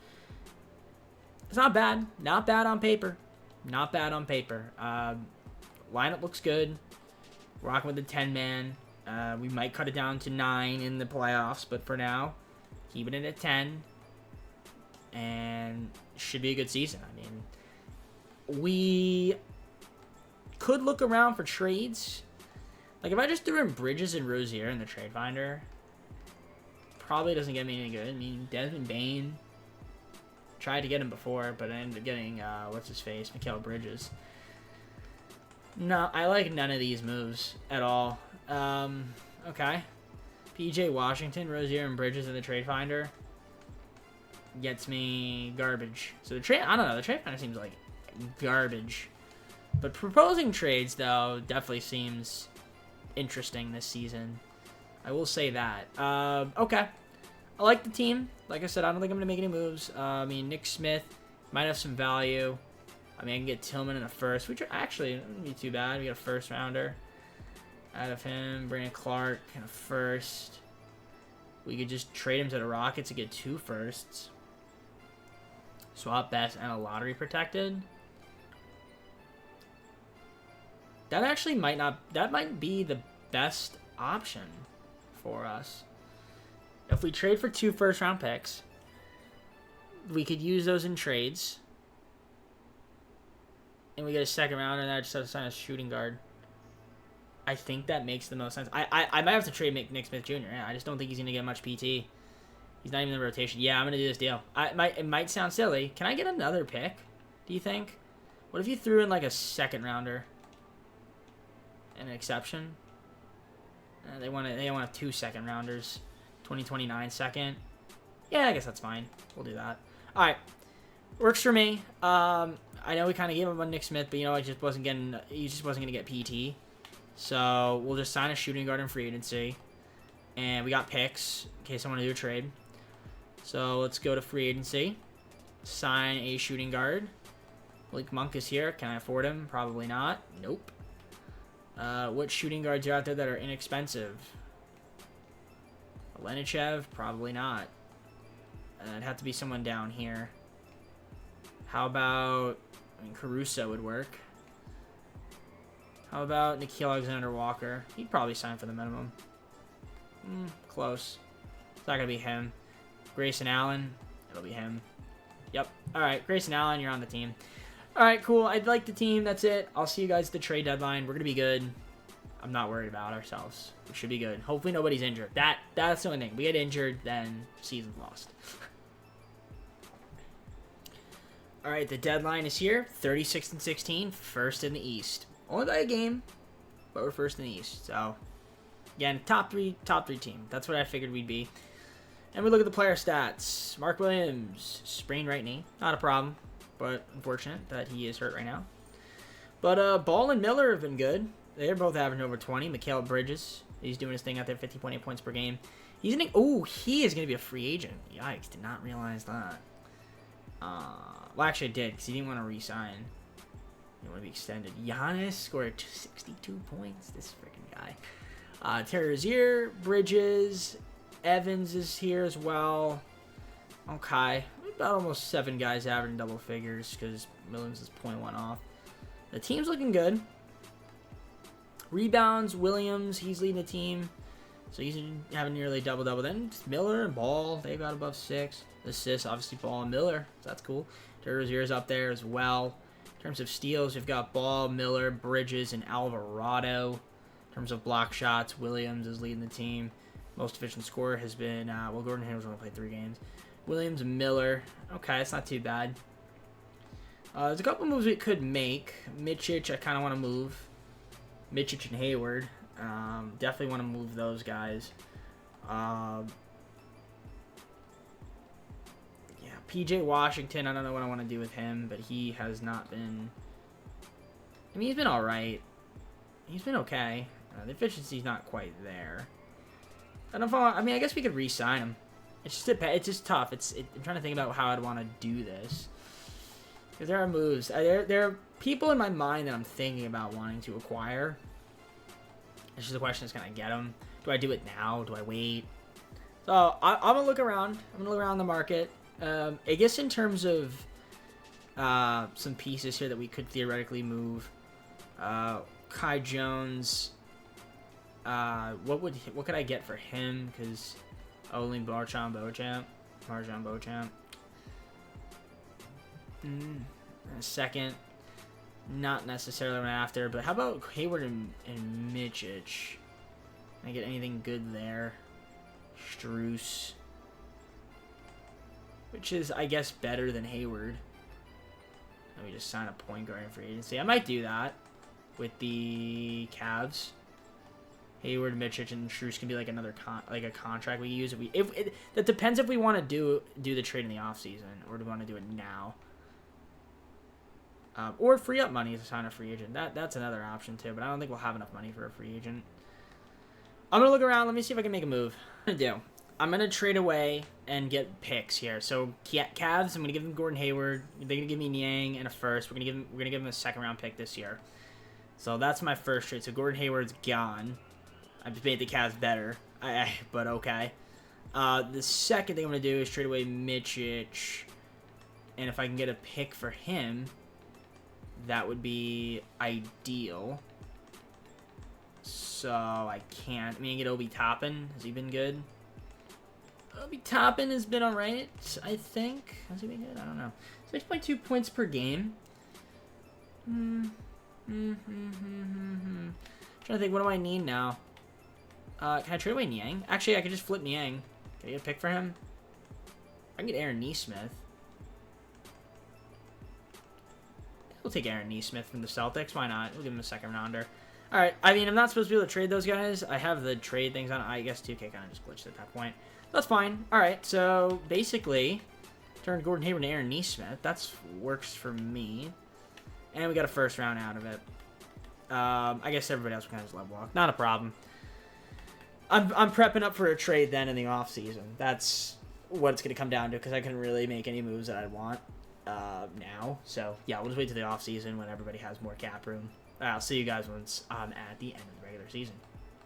It's not bad. Not bad on paper. Not bad on paper. Lineup looks good. We're rocking with the 10-man. We might cut it down to 9 in the playoffs, but for now, keeping it at 10. And should be a good season. I mean, we could look around for trades. Like, if I just threw in Bridges and Rozier in the trade finder, probably doesn't get me any good. I mean, Desmond Bane, tried to get him before, but I ended up getting, what's-his-face, Mikal Bridges. No, I like none of these moves at all. Okay. PJ Washington, Rozier, and Bridges in the trade finder gets me garbage. So the trade, I don't know, the trade finder seems like garbage. But proposing trades, though, definitely seems interesting this season. I will say that. Okay. I like the team. Like I said, I don't think I'm going to make any moves. I mean, Nick Smith might have some value. I mean, I can get Tillman in a first, which actually wouldn't be too bad. We got a first rounder out of him. Brandon Clark in a first. We could just trade him to the Rockets and get 2 firsts. Swap best and a lottery protected. That actually might be the best option for us. If we trade for 2 first-round picks, we could use those in trades. And we get a second rounder, and I just have to sign a shooting guard. I think that makes the most sense. I might have to trade Nick Smith Jr. Yeah, I just don't think he's going to get much PT. He's not even in the rotation. Yeah, I'm going to do this deal. It might sound silly. Can I get another pick, do you think? What if you threw in like a second rounder? And an exception? They want to have 2 second rounders. 2029 second. Yeah, I guess that's fine. We'll do that. All right. Works for me. I know we kind of gave him on Nick Smith, but you know, he just wasn't going to get PT. So we'll just sign a shooting guard in free agency. And we got picks in case I want to do a trade. So let's go to free agency. Sign a shooting guard. Blake Monk is here. Can I afford him? Probably not. Nope. What shooting guards are out there that are inexpensive? Lenichev? Probably not. It'd have to be someone down here. How about... I mean, Caruso would work. How about Nickeil Alexander-Walker? He'd probably sign for the minimum. Close. It's not going to be him. Grayson Allen? It'll be him. Yep. All right, Grayson Allen, you're on the team. All right, cool. I like the team. That's it. I'll see you guys at the trade deadline. We're going to be good. I'm not worried about ourselves. We should be good. Hopefully nobody's injured. That's the only thing. We get injured, then season's lost. All right, the deadline is here. 36-16, first in the East. Only by a game, but we're first in the East. So, again, top three team. That's what I figured we'd be. And we look at the player stats. Mark Williams, sprained right knee. Not a problem, but unfortunate that he is hurt right now. But Ball and Miller have been good. They're both averaging over 20. Mikal Bridges, he's doing his thing out there, 50.8 points per game. He is going to be a free agent. Yikes, did not realize that. Well, actually I did, because he didn't want to re-sign. He wanted to be extended. Giannis scored 62 points. This freaking guy. Terry Rozier, Bridges, Evans is here as well. Okay. About almost 7 guys averaging double figures, because Williams is 0.1 off. The team's looking good. Rebounds, Williams, he's leading the team. So he's having nearly double-double. Then Miller and Ball, they got above 6. Assists, obviously Ball and Miller. So that's cool. Terry Rozier's up there as well. In terms of steals, we've got Ball, Miller, Bridges, and Alvarado. In terms of block shots, Williams is leading the team. Most efficient scorer has been, well, Gordon Hayward's only played 3 games. Williams and Miller. Okay, it's not too bad. There's a couple moves we could make. Mitchich, I kind of want to move. Mitchich and Hayward. Definitely want to move those guys. Yeah, PJ Washington, I don't know what I want to do with him, but he has not been... I mean, he's been alright. He's been okay. The efficiency's not quite there. I don't know if I mean, I guess we could re-sign him. It's just tough. I'm trying to think about how I'd want to do this. Because there are moves. There are people in my mind that I'm thinking about wanting to acquire. It's just the question is, can I get them? Do I do it now? Do I wait? So I'm going to look around. I'm going to look around the market. I guess in terms of some pieces here that we could theoretically move. Kai Jones. What could I get for him? Because only Marjan Beauchamp. A second. Not necessarily what I'm after, but how about Hayward and Mitchich? Can I get anything good there? Strus. Which is, I guess, better than Hayward. Let me just sign a point guard in free agency. I might do that with the Cavs. Hayward, Mitchich, and Strus can be like another a contract we use. That depends if we want to do the trade in the offseason, or do we want to do it now. Or free up money to sign a free agent. That's another option too, but I don't think we'll have enough money for a free agent. I'm going to look around. Let me see if I can make a move. I'm going to trade away and get picks here. So Cavs, I'm going to give them Gordon Hayward. They're going to give me Niang and a first. We're going to give them a second round pick this year. So that's my first trade. So Gordon Hayward's gone. I've made the Cavs better, but okay. The second thing I'm going to do is trade away Mitchich. And if I can get a pick for him, that would be ideal. So I can't. I mean, get Obi Toppin. Has he been good? Obi Toppin has been alright, I think. Has he been good? I don't know. 6.2 points per game. Trying to think, what do I need now? Can I trade away Niang? Actually, I could just flip Niang. Can I get a pick for him? I can get Aaron Nesmith. We'll take Aaron Nesmith from the Celtics. Why not? We'll give him a second rounder. Alright, I mean, I'm not supposed to be able to trade those guys. I have the trade things on. I guess 2K kind of just glitched at that point. That's fine. Alright, so basically, turn Gordon Hayward to Aaron Nesmith. That works for me. And we got a first round out of it. I guess everybody else can kind of just let walk. Not a problem. I'm prepping up for a trade then in the offseason. That's what it's going to come down to, because I couldn't really make any moves that I want now. So, yeah, we'll just wait till the offseason when everybody has more cap room. I'll see you guys once I'm at the end of the regular season.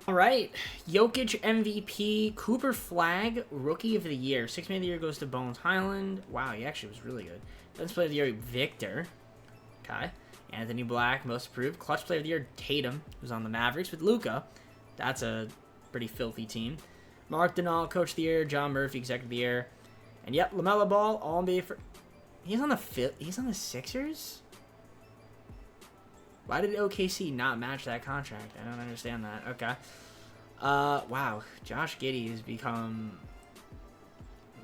All right, Jokic MVP, Cooper Flag, Rookie of the Year. Sixth Man of the Year goes to Bones Highland. Wow, he actually was really good. Defensive Player of the Year, Victor. Okay. Anthony Black, Most Improved. Clutch Player of the Year, Tatum, who's on the Mavericks with Luka. That's a pretty filthy team. Mark Denal, Coach of the Year. John Murphy, Executive of the Year. And yep, LaMelo Ball, All-NBA for... He's on the Sixers? Why did OKC not match that contract? I don't understand that. Okay. Wow. Josh Giddey has become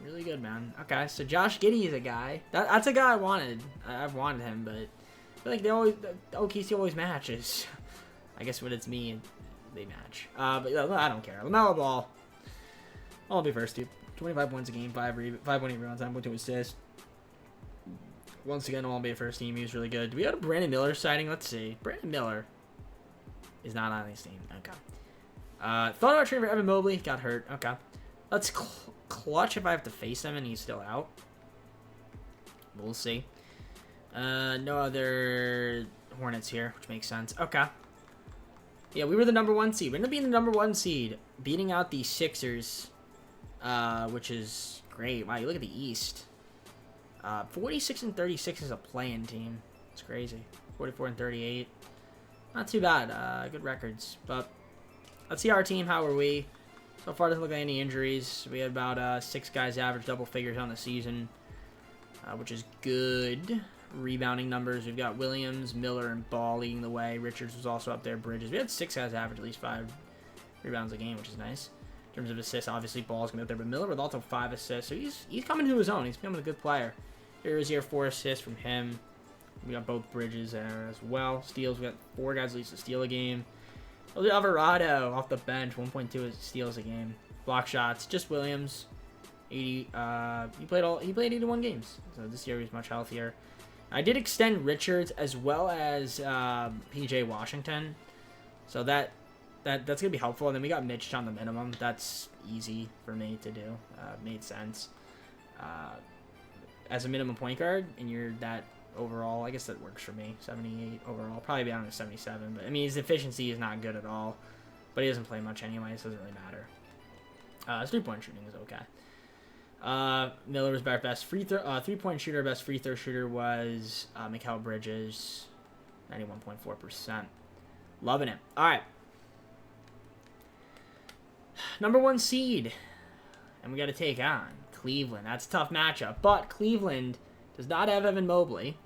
really good, man. Okay, so Josh Giddey is a guy. That's a guy I wanted. I've wanted him, but I feel like OKC always matches. I guess when it's me, they match. But I don't care. LaMelo Ball. I'll be first, dude. 25 points a game, 5.8 rebounds, 9.2 assists. Once again, I'll be a first team. He was really good. Do we have a Brandon Miller sighting? Let's see. Brandon Miller is not on this team. Okay. Thought about trading for Evan Mobley. Got hurt. Okay. Let's clutch if I have to face him and he's still out. We'll see. No other Hornets here, which makes sense. Okay. Yeah, we were the number 1 seed. We're going to be in the number 1 seed, beating out the Sixers, which is great. Wow, you look at the East. 46 and 36 is a play-in team. It's crazy. 44 and 38. Not too bad. Good records. But let's see our team. How are we? So far, doesn't look like any injuries. We had about 6 guys average double figures on the season, which is good. Rebounding numbers. We've got Williams, Miller, and Ball leading the way. Richards was also up there. Bridges. We had 6 guys average at least 5 rebounds a game, which is nice. In terms of assists, obviously Ball's gonna be up there, but Miller with also 5 assists. So he's coming to his own. He's becoming a good player. Here's your 4 assists from him. We got both Bridges there as well. Steals, we got 4 guys at least to steal a game. Alvarado off the bench, 1.2 steals a game. Block shots, just Williams. 80. He played 81 games. So this year he's much healthier. I did extend Richards as well as PJ Washington. So that's gonna be helpful. And then we got Mitch on the minimum. That's easy for me to do. Made sense. As a minimum point guard, and you're that overall, I guess that works for me. 78 overall, probably be on a 77. But I mean, his efficiency is not good at all. But he doesn't play much anyway, so it doesn't really matter. His 3-point shooting is okay. Miller was our best 3-point shooter. Best free throw shooter was Mikal Bridges, 91.4%. Loving it. All right. Number 1 seed, and we got to take on Cleveland. That's a tough matchup, but Cleveland does not have Evan Mobley,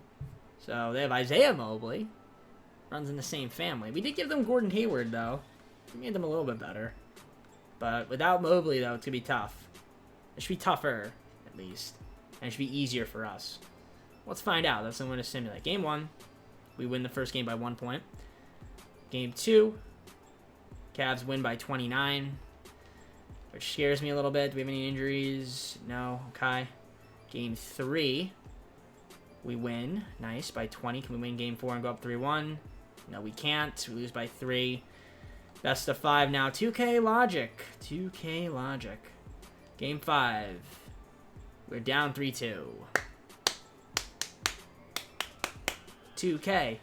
so they have Isaiah Mobley. Runs in the same family. We did give them Gordon Hayward, though. We made them a little bit better. But without Mobley, though, it's going to be tough. It should be tougher, at least. And it should be easier for us. Let's find out. That's what I'm going to simulate. Game 1, we win the first game by 1 point. Game 2, Cavs win by 29. Which scares me a little bit. Do we have any injuries? No. Okay. Game 3, we win. Nice. By 20. Can we win Game 4 and go up 3-1? No, we can't. We lose by 3. Best of 5 now. 2K logic. 2K logic. Game 5. We're down 3-2. 2K.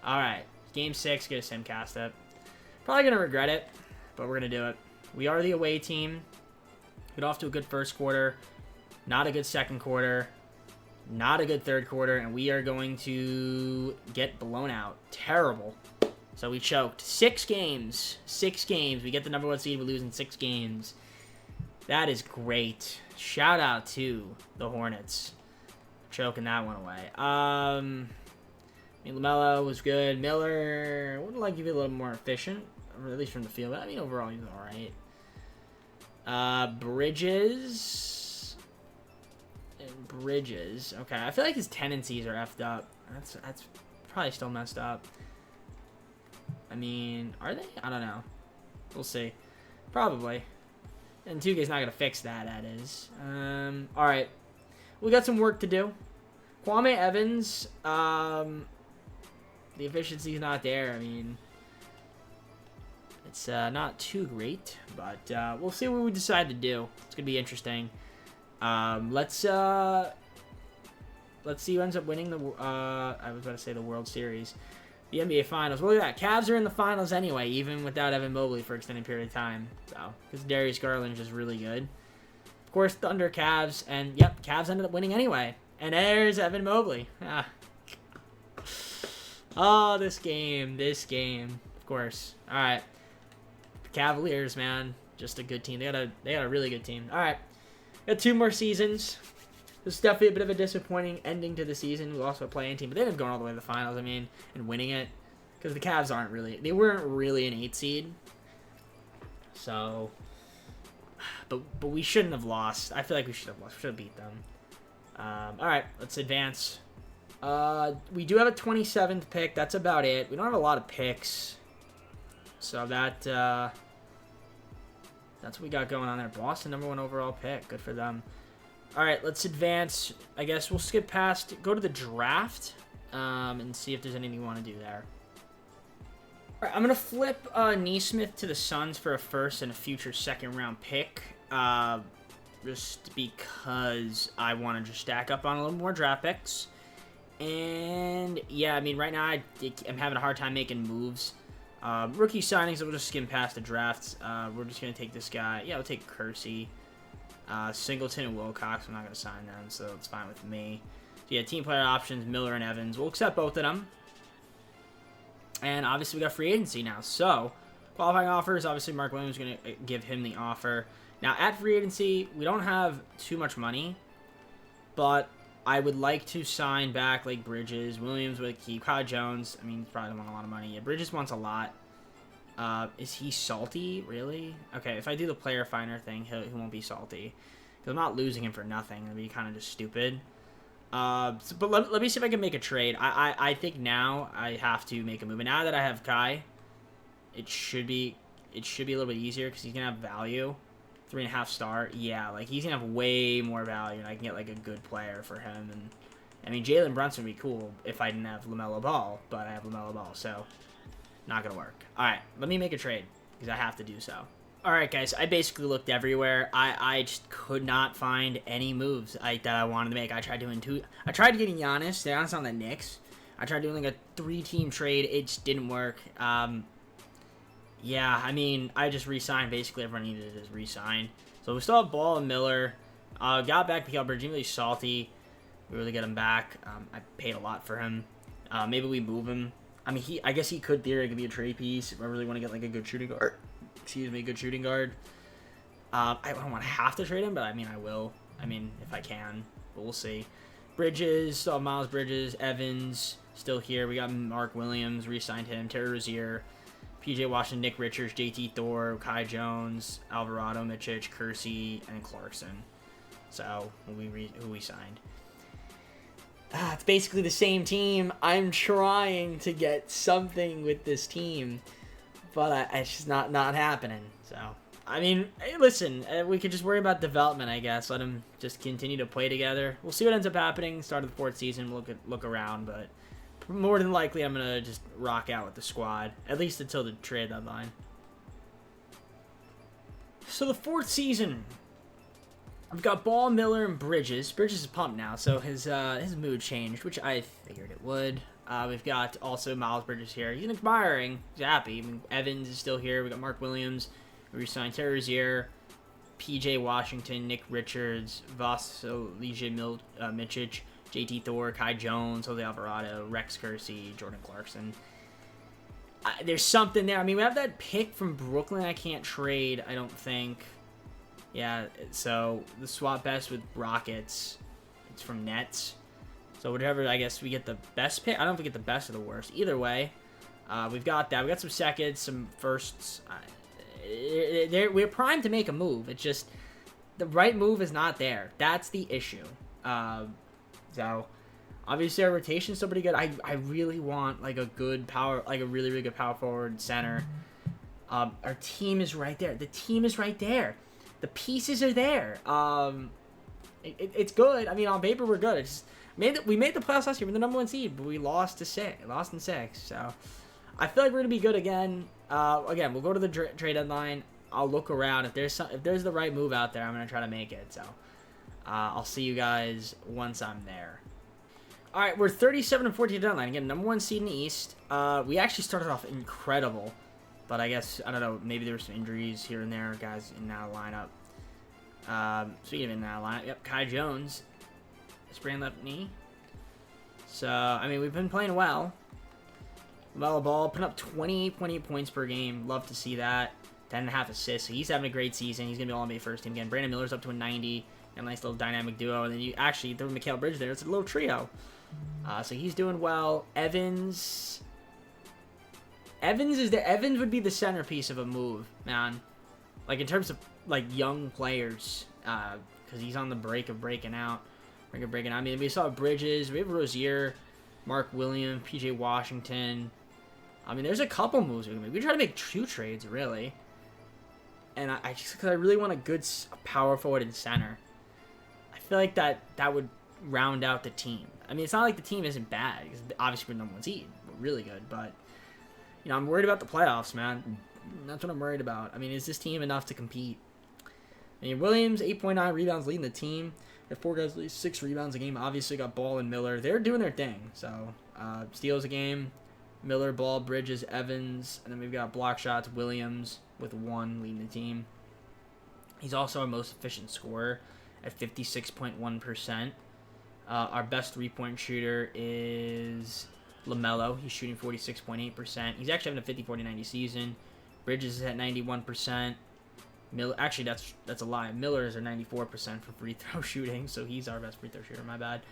Alright. Game 6. Get a simcast up. Probably going to regret it, but we're going to do it. We are the away team. Get off to a good first quarter. Not a good second quarter. Not a good third quarter. And we are going to get blown out. Terrible. So we choked. 6 games. 6 games. We get the number 1 seed. We lose in 6 games. That is great. Shout out to the Hornets. Choking that one away. I mean, LaMelo was good. Miller would like to be a little more efficient. Or at least from the field. But I mean, overall, he's alright. Bridges. Okay, I feel like his tendencies are effed up. That's probably still messed up. I mean, are they? I don't know. We'll see. Probably. And 2K's not going to fix that is. Alright. We got some work to do. Kwame Evans. The efficiency's not there. I mean, it's not too great. But we'll see what we decide to do. It's going to be interesting. Let's see who ends up winning the, I was about to say the World Series. The NBA Finals. Well, look at that. Cavs are in the finals anyway, even without Evan Mobley for an extended period of time. So, because Darius Garland is just really good. Of course, Thunder, Cavs, and yep, Cavs ended up winning anyway. And there's Evan Mobley. Ah. Oh, this game. Of course. All right. Cavaliers, man, just a good team. They got a really good team. All right. Got 2 more seasons. It's definitely a bit of a disappointing ending to the season. We lost a play-in team, but they ended up going all the way to the finals, I mean, and winning it. Because the Cavs they weren't really an 8 seed. So, but we shouldn't have lost. I feel like we should have lost. We should have beat them. All right, let's advance. We do have a 27th pick. That's about it. We don't have a lot of picks. So that's what we got going on there. Boston, #1 overall pick. Good for them. All right, let's advance. I guess we'll skip past, go to the draft, and see if there's anything you want to do there. All right, I'm going to flip Neesmith to the Suns for a first and a future second-round pick, just because I want to just stack up on a little more draft picks. And, yeah, I mean, right now I'm having a hard time making moves. Rookie signings, we'll just skim past the drafts. We're just going to take this guy. Yeah, we'll take Kersey. Singleton and Wilcox, I'm not going to sign them, so it's fine with me. So, yeah, team player options, Miller and Evans. We'll accept both of them. And, obviously, we got free agency now. So, qualifying offers, obviously, Mark Williams is going to give him the offer. Now, at free agency, we don't have too much money, but I would like to sign back, like, Bridges. Williams would keep. Kyle Jones, I mean, he probably doesn't want a lot of money. Yeah, Bridges wants a lot. Is he salty? Really? Okay, if I do the player finder thing, he won't be salty. Because I'm not losing him for nothing. It'd be kind of just stupid. But let me see if I can make a trade. I think now I have to make a move. And now that I have Kai, it should be a little bit easier because he's going to have value. 3.5 star. Yeah, like he's going to have way more value and I can get like a good player for him. And I mean, Jalen Brunson would be cool if I didn't have LaMelo Ball, but I have LaMelo Ball, so not going to work. All right, let me make a trade because I have to do so. All right, guys, I basically looked everywhere. I just could not find any moves that I wanted to make. I tried doing I tried getting Giannis. Giannis on the Knicks. I tried doing like a 3-team trade. It just didn't work. Yeah, I mean, I just re-signed. Basically, everyone needed to just re-sign. So we still have Ball and Miller. Got back Mikael Bridges, really salty. We really get him back. I paid a lot for him. Maybe we move him. I mean, I guess he could theoretically be a trade piece if I really want to get like a good shooting guard. Excuse me, good shooting guard. I don't want to have to trade him, but I mean, I will. I mean, if I can, but we'll see. Bridges, still have Miles Bridges, Evans, still here. We got Mark Williams, re-signed him. Terry Rozier, PJ Washington, Nick Richards, JT Thor, Kai Jones, Alvarado, Mitchich, Kersey, and Clarkson. So, who we signed. It's basically the same team. I'm trying to get something with this team, but it's just not happening. So, I mean, hey, listen, we could just worry about development, I guess. Let them just continue to play together. We'll see what ends up happening. Start of the 4th season, we'll look around, but more than likely, I'm gonna just rock out with the squad, at least until the trade deadline. So the 4th season, I've got Ball, Miller, and Bridges. Bridges is pumped now, so his mood changed, which I figured it would. We've got also Miles Bridges here. He's admiring. He's happy. I mean, Evans is still here. We got Mark Williams. We re-signed Terry Rozier, PJ Washington, Nick Richards, Vasilije Mitchich, JT Thor, Kai Jones, Jose Alvarado, Rex Kersey, Jordan Clarkson. There's something there. I mean, we have that pick from Brooklyn I can't trade, I don't think. Yeah, so the swap best with Rockets. It's from Nets. So whatever, I guess we get the best pick. I don't know if we get the best or the worst. Either way, we've got that. We got some seconds, some firsts. We're primed to make a move. It's just the right move is not there. That's the issue. So obviously our rotation's still pretty good. I really want like a good power, like a really, really good power forward center. Our team is right there. The team is right there. The pieces are there. It's good. I mean, on paper we're good. It's we made the playoffs last year. We're the #1 seed, but we lost in 6. So I feel like we're gonna be good again. Again, we'll go to the trade deadline. I'll look around. If there's the right move out there, I'm gonna try to make it. So I'll see you guys once I'm there. All right, we're 37-14 deadline. Again, #1 seed in the East. We actually started off incredible, but I guess I don't know. Maybe there were some injuries here and there, guys in that lineup. Speaking of in that lineup, yep, Kai Jones, sprained left knee. So I mean, we've been playing well. LaMelo Ball putting up 28.8 points per game. Love to see that. 10.5 assists. So he's having a great season. He's gonna be all NBA first team again. Brandon Miller's up to a 90. a nice little dynamic duo. And then you actually throw Mikal Bridges there. It's a little trio. So he's doing well. Evans would be the centerpiece of a move, man. Like in terms of like young players, because he's on the break of breaking out. I mean, we saw Bridges, we have Rozier, Mark Williams, PJ Washington. I mean, there's a couple moves we can make. We try to make 2 trades, really. And I just, because I really want a good power forward and center. I feel like that would round out the team. I mean, it's not like the team isn't bad, because obviously we're number 1 seed. We're really good, but, you know, I'm worried about the playoffs, man. That's what I'm worried about. I mean, is this team enough to compete? I mean, Williams, 8.9 rebounds, leading the team. They have 4 guys, at least 6 rebounds a game. Obviously, got Ball and Miller. They're doing their thing. So, steals a game. Miller, Ball, Bridges, Evans. And then we've got block shots, Williams with 1 leading the team. He's also our most efficient scorer at 56.1%. Our best 3-point shooter is LaMelo. He's shooting 46.8%. He's actually having a 50-40-90 season. Bridges is at 91%. Miller, actually, that's a lie. Miller is at 94% for free throw shooting, so he's our best free throw shooter. My bad.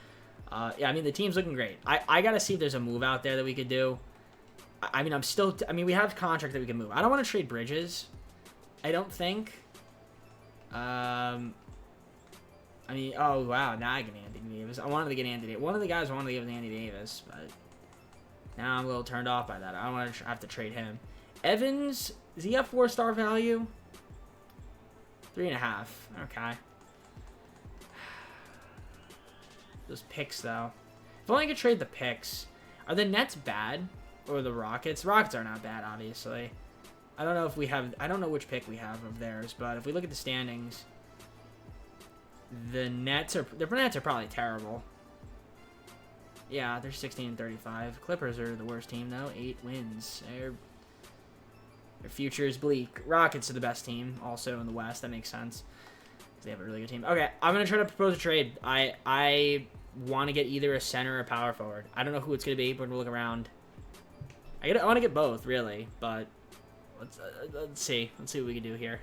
Yeah, I mean, the team's looking great. I gotta see if there's a move out there that we could do. I mean, we have contract that we can move. I don't want to trade Bridges. I don't think. I mean, oh wow, now I get Anthony Davis. I wanted to get Anthony Davis. One of the guys I wanted to give was Anthony Davis, but now I'm a little turned off by that. I don't want to have to trade him. Evans, does he have 4-star value? 3.5. Okay. Those picks, though. If only I could trade the picks. Are the Nets bad? Or the Rockets? Rockets are not bad, obviously. I don't know if we have... I don't know which pick we have of theirs, but if we look at the standings, the Nets are probably terrible. Yeah, they're 16-35. Clippers are the worst team, though. 8 wins. Their future is bleak. Rockets are the best team, also in the West. That makes sense. They have a really good team. Okay, I'm going to try to propose a trade. I want to get either a center or a power forward. I don't know who it's going to be, but we'll look around. I want to get both, really, but let's see. Let's see what we can do here.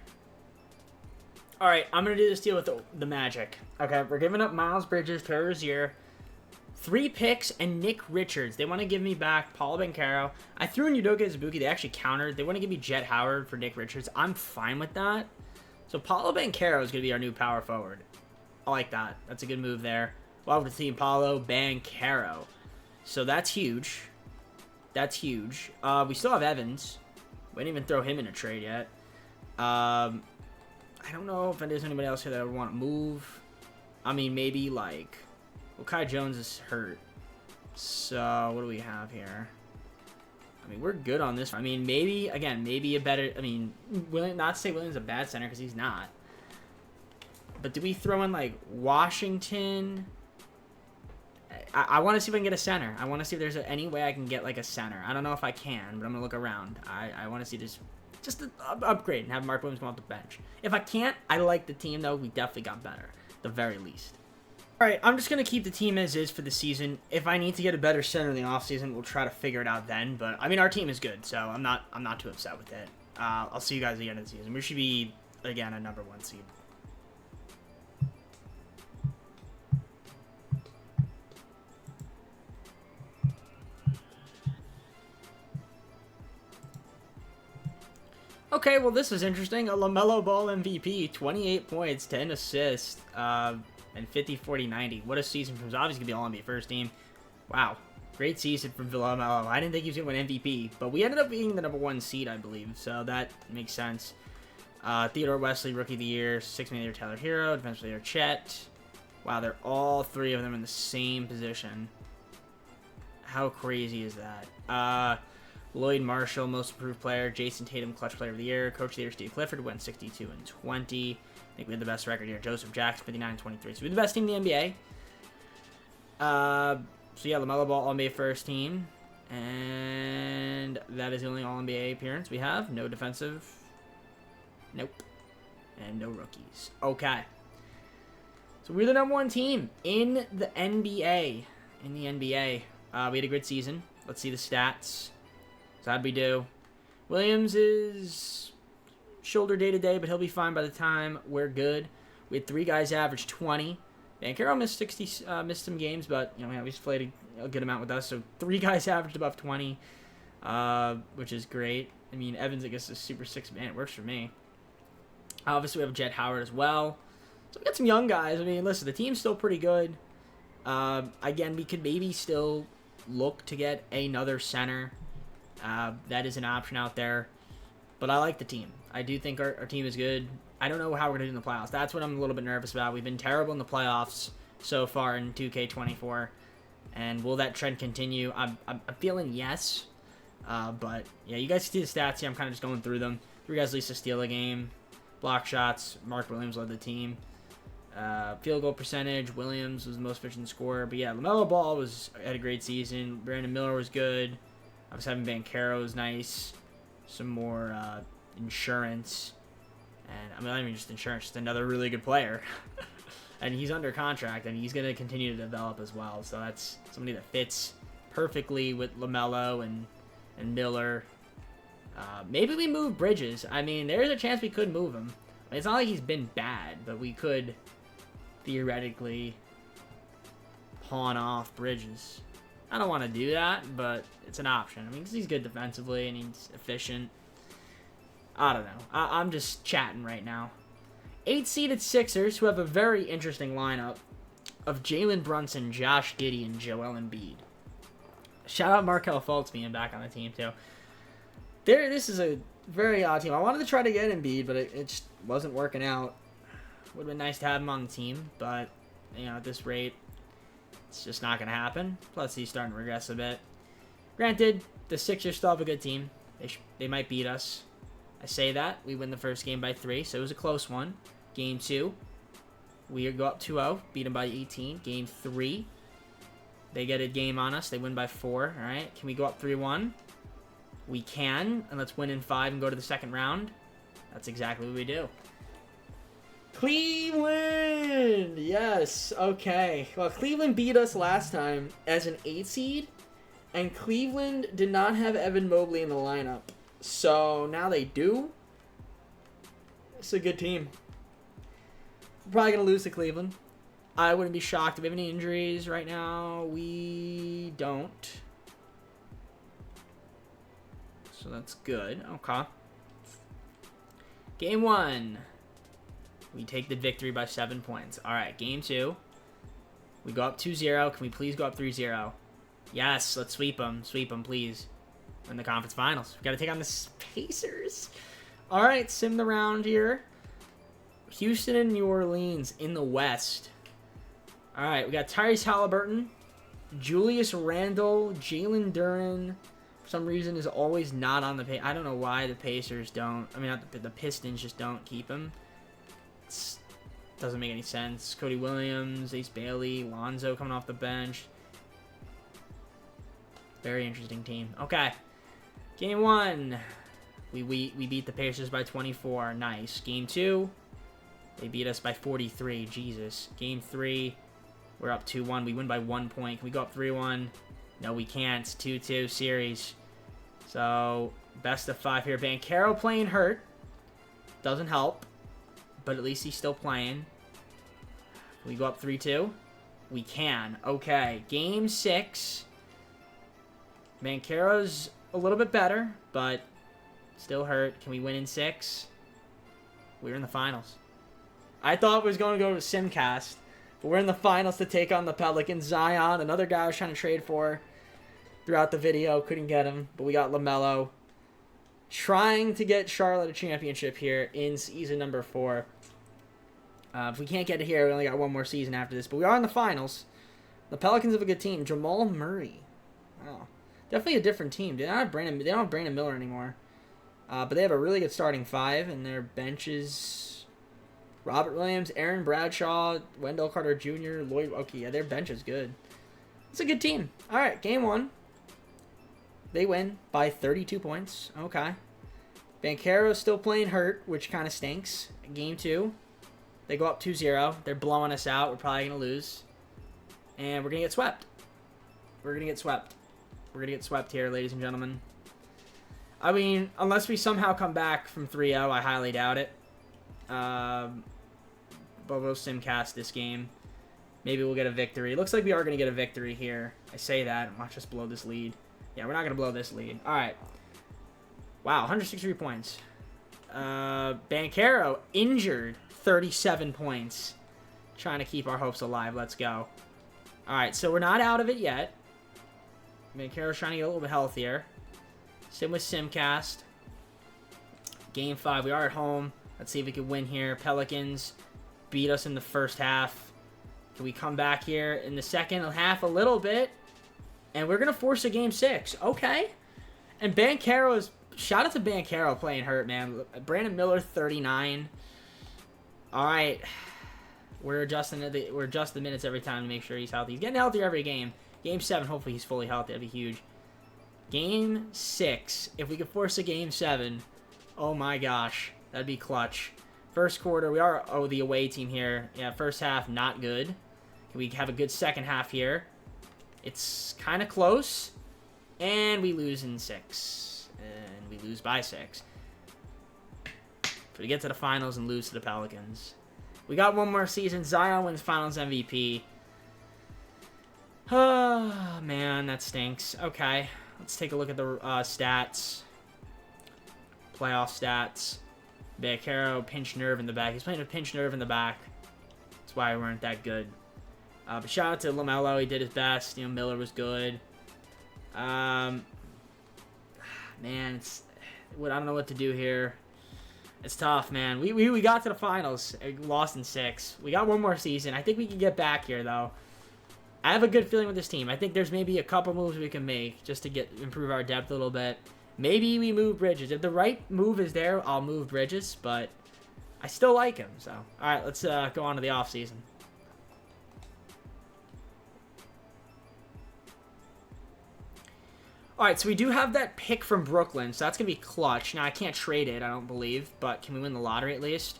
All right, I'm going to do this deal with the Magic. Okay, we're giving up Miles Bridges, Terry Rozier, 3 picks, and Nick Richards. They want to give me back Paulo Banchero. I threw in Udoka Azubuike. They actually countered. They want to give me Jet Howard for Nick Richards. I'm fine with that. So Paulo Banchero is going to be our new power forward. I like that. That's a good move there. Welcome to Team Paulo Banchero. So that's huge. That's huge. We still have Evans. We didn't even throw him in a trade yet. I don't know if there's anybody else here that I would want to move. I mean, maybe like... Well, Kai Jones is hurt. So, what do we have here? I mean, we're good on this. I mean, maybe, again, maybe a better... I mean, not to say Williams is a bad center, because he's not. But do we throw in, like, Washington? I want to see if I can get a center. I want to see if there's any way I can get, like, a center. I don't know if I can, but I'm going to look around. I want to see this... Just to upgrade and have Mark Williams come off the bench. If I can't, I like the team, though. We definitely got better. At the very least. Alright, I'm just going to keep the team as is for the season. If I need to get a better center in the offseason, we'll try to figure it out then. But, I mean, our team is good, so I'm not too upset with it. I'll see you guys at the end of the season. We should be, again, a number 1 seed. Okay, well, this is interesting. A LaMelo Ball MVP, 28 points, 10 assists, and 50-40-90. What a season from... Obviously, going to be All-NBA first team. Wow. Great season from LaMelo. I didn't think he was going to win MVP, but we ended up being the number 1 seed, I believe, so that makes sense. Theodore Wesley, Rookie of the Year, 6th Man of the Year, Tyler Hero, Defensive Player, Chet. Wow, they're all 3 of them in the same position. How crazy is that? Lloyd Marshall, Most Improved Player. Jason Tatum, Clutch Player of the Year. Coach of the Year, Steve Clifford, went 62-20. I think we had the best record here. Joseph Jackson, 59-23. So we're the best team in the NBA. So yeah, LaMelo Ball, All-NBA first team. And that is the only All-NBA appearance we have. No defensive. Nope. And no rookies. Okay. So we're the number 1 team in the NBA. We had a good season. Let's see the stats. So how'd we do? Williams is shoulder day-to-day, but he'll be fine by the time we're good. We had 3 guys average 20. Banchero missed some games, but you know, he's played a good amount with us. So 3 guys averaged above 20, which is great. I mean, Evans, I guess, is super 6-man. It works for me. Obviously, we have Jet Howard as well. So we got some young guys. I mean, listen, the team's still pretty good. Again, we could maybe still look to get another center. That is an option out there. But I like the team. I do think our team is good. I don't know how we're going to do in the playoffs. That's what I'm a little bit nervous about. We've been terrible in the playoffs so far in 2K24. And will that trend continue? I'm feeling yes. But, yeah, you guys see the stats here. I'm kind of just going through them. 3 guys at least to steal a game. Block shots. Mark Williams led the team. Field goal percentage. Williams was the most efficient scorer. But, yeah, LaMelo Ball had a great season. Brandon Miller was good. I was having Banchero was nice. Some more insurance. And I mean, not even just insurance, just another really good player. And he's under contract, and he's going to continue to develop as well. So that's somebody that fits perfectly with LaMelo and Miller. Maybe we move Bridges. I mean, there's a chance we could move him. I mean, it's not like he's been bad, but we could theoretically pawn off Bridges. I don't want to do that, but it's an option. I mean, 'cause he's good defensively and he's efficient. I don't know. I'm just chatting right now. 8-seeded Sixers, who have a very interesting lineup of Jalen Brunson, Josh Giddey, and Joel Embiid. Shout out Markelle Fultz being back on the team, too. This is a very odd team. I wanted to try to get Embiid, but it just wasn't working out. Would have been nice to have him on the team, but, you know, at this rate, it's just not going to happen. Plus, he's starting to regress a bit. Granted, the Sixers still have a good team. They might beat us. I say that. We win the first game by 3, so it was a close one. Game 2, we go up 2-0, beat them by 18. Game 3, they get a game on us. They win by 4, all right? Can we go up 3-1? We can, and let's win in 5 and go to the second round. That's exactly what we do. Cleveland! Yes, okay. Well, Cleveland beat us last time as an 8 seed, and Cleveland did not have Evan Mobley in the lineup. So now they do. It's a good team. We're probably going to lose to Cleveland. I wouldn't be shocked if we have any injuries right now. We don't. So that's good. Okay. Game 1. We take the victory by 7 points. All right, game 2. We go up 2-0. Can we please go up 3-0? Yes, let's sweep them. Sweep them, please. In the conference finals. We've got to take on the Pacers. All right, sim the round here. Houston and New Orleans in the West. All right, we got Tyrese Halliburton, Julius Randle, Jalen Duren. For some reason, is always not on the pay. I don't know why the Pacers don't. I mean, not the Pistons just don't keep him. It doesn't make any sense. Cody Williams, Ace Bailey, Lonzo coming off the bench. Very interesting team. Okay. Game 1, we beat the Pacers by 24. Nice. Game 2, they beat us by 43. Jesus. Game 3, we're up 2-1. We win by 1 point. Can we go up 3-1? No, we can't. 2-2 series. So, best of 5 here. Banchero playing hurt. Doesn't help. But at least he's still playing. Can we go up 3-2? We can. Okay. Game 6. Banchero's a little bit better, but still hurt. Can we win in 6? We're in the finals. I thought we was going to go to Simcast, but we're in the finals to take on the Pelicans. Zion, another guy I was trying to trade for throughout the video. Couldn't get him, but we got LaMelo. Trying to get Charlotte a championship here in season number 4. If we can't get it here, we only got 1 more season after this, but we are in the finals. The Pelicans have a good team. Jamal Murray. Wow. Definitely a different team. They don't have Brandon Miller anymore. But they have a really good starting 5, and their bench is Robert Williams, Aaron Bradshaw, Wendell Carter Jr., Lloyd. Okay, yeah, their bench is good. It's a good team. All right, game 1. They win by 32 points. Okay. Banchero's still playing hurt, which kind of stinks. Game 2, they go up 2-0. They're blowing us out. We're probably going to lose. And we're going to get swept. We're going to get swept. We're going to get swept here, ladies and gentlemen. I mean, unless we somehow come back from 3-0, I highly doubt it. Bobo Simcast this game. Maybe we'll get a victory. Looks like we are going to get a victory here. I say that. Watch us blow this lead. Yeah, we're not going to blow this lead. All right. Wow, 163 points. Banchero injured, 37 points. Trying to keep our hopes alive. Let's go. All right, so we're not out of it yet. Banchero's trying to get a little bit healthier. Same with Simcast. Game 5. We are at home. Let's see if we can win here. Pelicans beat us in the first half. Can we come back here in the second half a little bit? And we're going to force a game 6. Okay. And Banchero's... Shout out to Banchero playing hurt, man. Brandon Miller, 39. All right. We're adjusting the minutes every time to make sure he's healthy. He's getting healthier every game. Game 7, hopefully he's fully healthy. That'd be huge. Game 6. If we could force a game 7, oh my gosh. That'd be clutch. First quarter, we are the away team here. Yeah, first half, not good. Can we have a good second half here? It's kind of close. And we lose in 6. And we lose by 6. If we get to the finals and lose to the Pelicans. We got one more season. Zion wins finals MVP. Oh, man, that stinks. Okay, let's take a look at the stats. Playoff stats. Banchero, pinched nerve in the back. He's playing with pinched nerve in the back. That's why we weren't that good. But shout out to LaMelo. He did his best. You know, Miller was good. Man, I don't know what to do here. It's tough, man. We got to the finals. Lost in 6. We got one more season. I think we can get back here, though. I have a good feeling with this team. I think there's maybe a couple moves we can make just to improve our depth a little bit. Maybe we move Bridges. If the right move is there, I'll move Bridges, but I still like him. So, all right, let's go on to the offseason. All right, so we do have that pick from Brooklyn, so that's going to be clutch. Now, I can't trade it, I don't believe, but can we win the lottery at least?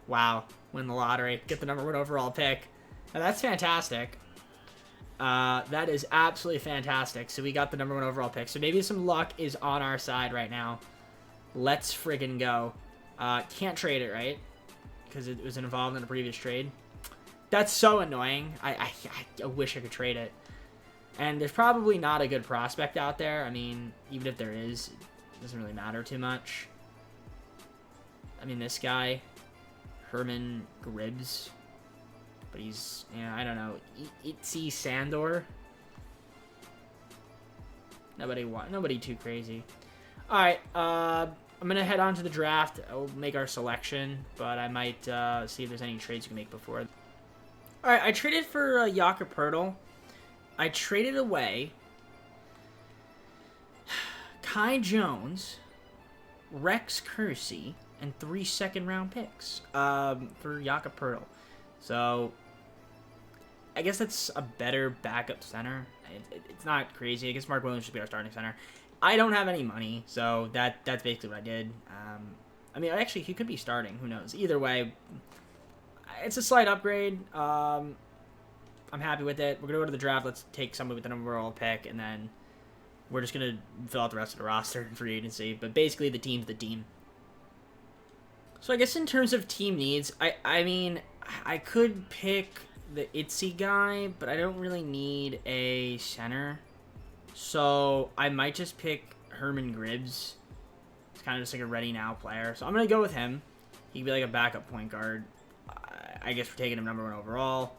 Wow, win the lottery. Get the #1 overall pick. Now, that's fantastic. That is absolutely fantastic. So we got the #1 overall pick. So maybe some luck is on our side right now. Let's friggin' go. Can't trade it, right? Because it was involved in a previous trade. That's so annoying. I wish I could trade it. And there's probably not a good prospect out there. I mean, even if there is, it doesn't really matter too much. I mean, this guy, Herman Gribbs. But he's, yeah, I don't know. Itzy Sandor. Nobody too crazy. All right, I'm gonna head on to the draft. I'll make our selection, but I might see if there's any trades you can make before. All right, I traded for Jakob Poeltl. I traded away Kai Jones, Rex Kersey, and 3 second-round picks for Jakob Poeltl. So I guess that's a better backup center. It's not crazy. I guess Mark Williams should be our starting center. I don't have any money, so that's basically what I did. I mean, actually, he could be starting. Who knows? Either way, it's a slight upgrade. I'm happy with it. We're going to go to the draft. Let's take somebody with the #1 pick, and then we're just going to fill out the rest of the roster in free agency. But basically, the team's the team. So I guess in terms of team needs, I mean, I could pick the Itzy guy, but I don't really need a center. So I might just pick Herman Gribbs. It's kind of just like a ready-now player. So I'm going to go with him. He could be like a backup point guard. I guess we're taking him #1 overall.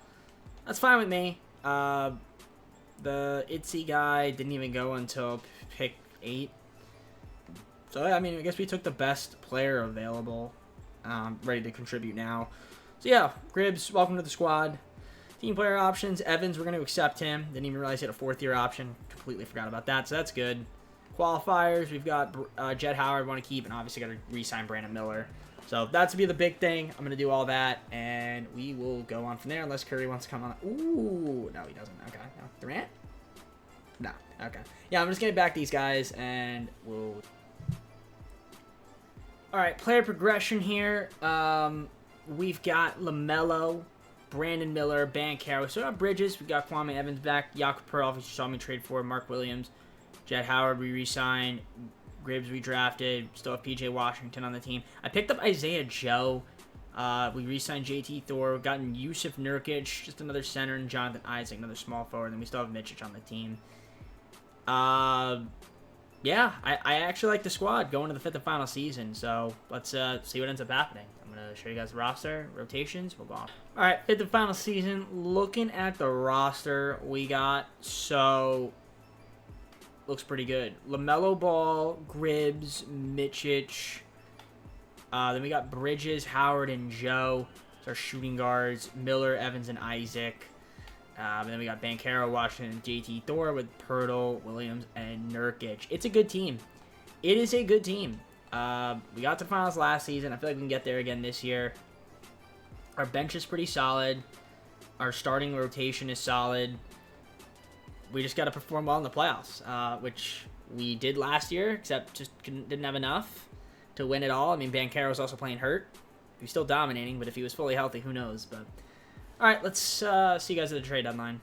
That's fine with me. The Itzy guy didn't even go until pick 8. So, I mean, I guess we took the best player available, ready to contribute now. So, yeah, Gribbs, welcome to the squad. Team player options, Evans, we're going to accept him. Didn't even realize he had a 4th-year option. Completely forgot about that, so that's good. Qualifiers, we've got Jett Howard, want to keep, and obviously got to re-sign Brandon Miller. So that's to be the big thing. I'm going to do all that, and we will go on from there unless Curry wants to come on. Ooh, no, he doesn't. Okay, no. Durant? No, okay. Yeah, I'm just going to back these guys, and we'll... All right, player progression here. We've got LaMelo, Brandon Miller, Banchero. So we got Bridges. We got Kwame Evans back. Jakob Poeltl, which you saw me trade for. Mark Williams. Jett Howard, we re-signed. Gribbs, we drafted. Still have P.J. Washington on the team. I picked up Isaiah Joe. We re-signed JT Thor. We've gotten Yusuf Nurkic, just another center, and Jonathan Isaac, another small forward. And then we still have Mitchich on the team. Yeah, I actually like the squad going to the 5th and final season. So let's see what ends up happening. I'm going to show you guys the roster, rotations. We'll go on. All right, 5th and final season. Looking at the roster we got, so looks pretty good. LaMelo Ball, Gribbs, Mitchich. Then we got Bridges, Howard, and Joe. It's our shooting guards. Miller, Evans, and Isaac. And then we got Banchero, Washington, and JT Thor with Pirtle, Williams, and Nurkic. It's a good team. It is a good team. We got to finals last season. I feel like we can get there again this year. Our bench is pretty solid. Our starting rotation is solid. We just got to perform well in the playoffs, which we did last year, except just didn't have enough to win it all. I mean, Banchero was also playing hurt. He's still dominating, but if he was fully healthy, who knows? But all right, let's see you guys at the trade deadline.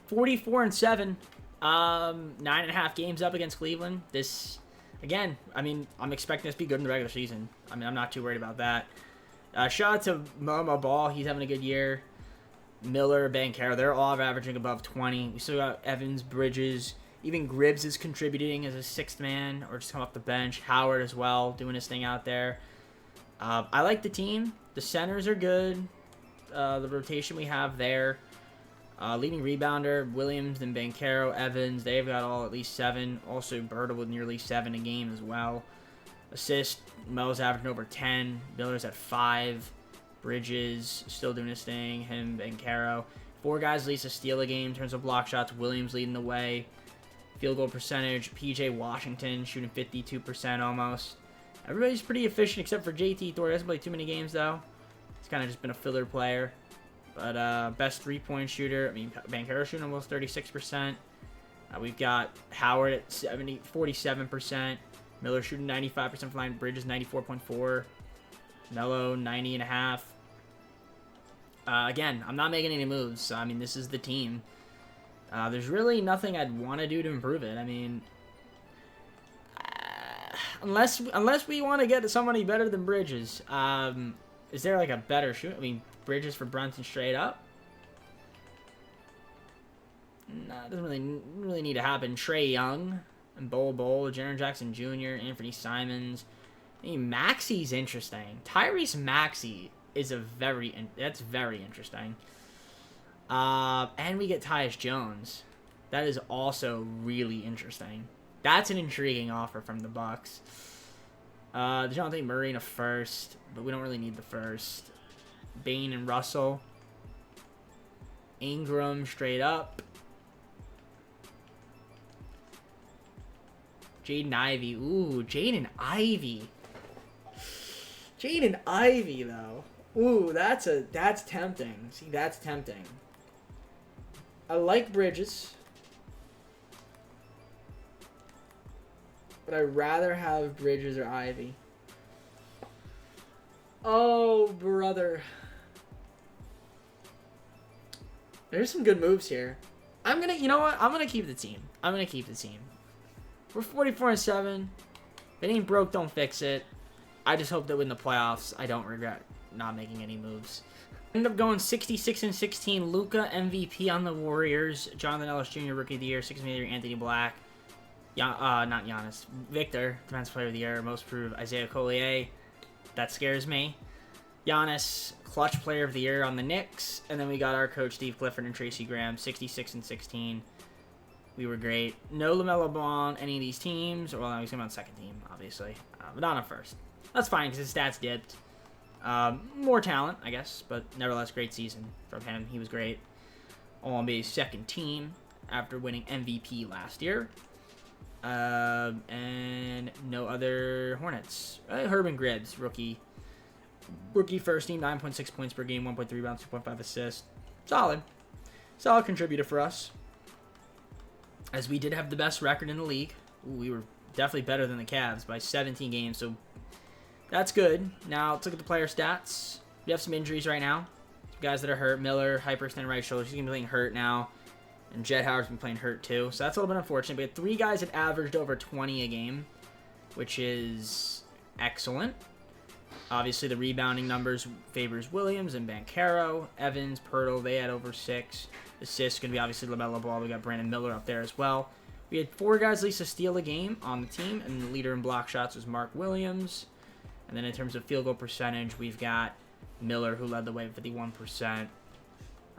44-7, 9.5 games up against Cleveland. This, again, I mean, I'm expecting this to be good in the regular season. I mean, I'm not too worried about that. Shout out to Momo Ball. He's having a good year. Miller, Banchero, they're all averaging above 20. We still got Evans, Bridges. Even Gribbs is contributing as a 6th man or just come off the bench. Howard as well, doing his thing out there. I like the team. The centers are good. The rotation we have there. Leading rebounder, Williams and Banchero, Evans. They've got all at least 7. Also, Berta with nearly 7 a game as well. Assist, Mel's averaging over 10. Miller's at 5. Bridges still doing his thing. Him, Banchero. 4 guys at least a steal a game in terms of block shots. Williams leading the way. Field goal percentage, PJ Washington shooting 52% almost. Everybody's pretty efficient except for JT Thor. He hasn't played too many games though. He's kind of just been a filler player. But best 3-point shooter, I mean, Banchero shooting almost 36%. We've got Howard at 47%. Miller shooting 95% from line. Bridges 94.4. Melo 90.5. Again, I'm not making any moves. I mean, this is the team. There's really nothing I'd want to do to improve it. I mean, unless we want to get to somebody better than Bridges. Is there like a better shoot? I mean, Bridges for Brunson straight up? No, it doesn't really need to happen. Trey Young and Bol, Jaren Jackson Jr., Anthony Simons. I mean, Maxey's interesting. Tyrese Maxey is that's very interesting. And we get Tyus Jones. That is also really interesting. That's an intriguing offer from the Bucks. DeJounte Murray in a 1st, but we don't really need the 1st. Bane and Russell. Ingram straight up. Jaden Ivey. Ooh, Jaden Ivey. Jaden Ivey, though. Ooh, that's tempting. See, that's tempting. I like Bridges, but I'd rather have Bridges or Ivy. Oh, brother. There's some good moves here. You know what? I'm gonna keep the team. We're 44-7. If it ain't broke, don't fix it. I just hope that in the playoffs, I don't regret not making any moves. End up going 66-16. Luka MVP on the Warriors. Jonathan Ellis Jr. Rookie of the Year. 6th Man of the Year. Anthony Black. Not Giannis. Victor, Defensive Player of the Year. Most Improved. Isaiah Collier. That scares me. Giannis, Clutch Player of the Year on the Knicks. And then we got our coach Steve Clifford and Tracy Graham. 66-16. We were great. No LaMelo Ball on any of these teams. Well, no, he's going to be on second team, obviously. But not on first. That's fine because his stats dipped. More talent, I guess, but nevertheless, great season from him. He was great. All-NBA's second team after winning MVP last year. And no other Hornets. Herman Gribbs, rookie first team, 9.6 points per game, 1.3 rebounds, 2.5 assists. Solid contributor for us. As we did have the best record in the league. Ooh, we were definitely better than the Cavs by 17 games, so that's good. Now, let's look at the player stats. We have some injuries right now. Some guys that are hurt. Miller, hyperextended right shoulder. He's going to be playing hurt now. And Jett Howard's been playing hurt too. So that's a little bit unfortunate. We had 3 guys that averaged over 20 a game, which is excellent. Obviously, the rebounding numbers favors Williams and Banchero. Evans, Pirtle, they had over 6. Assists going to be obviously LaMelo Ball. We got Brandon Miller up there as well. We had 4 guys at least to steal a game on the team, and the leader in block shots was Mark Williams. And then in terms of field goal percentage, we've got Miller, who led the way with 51%.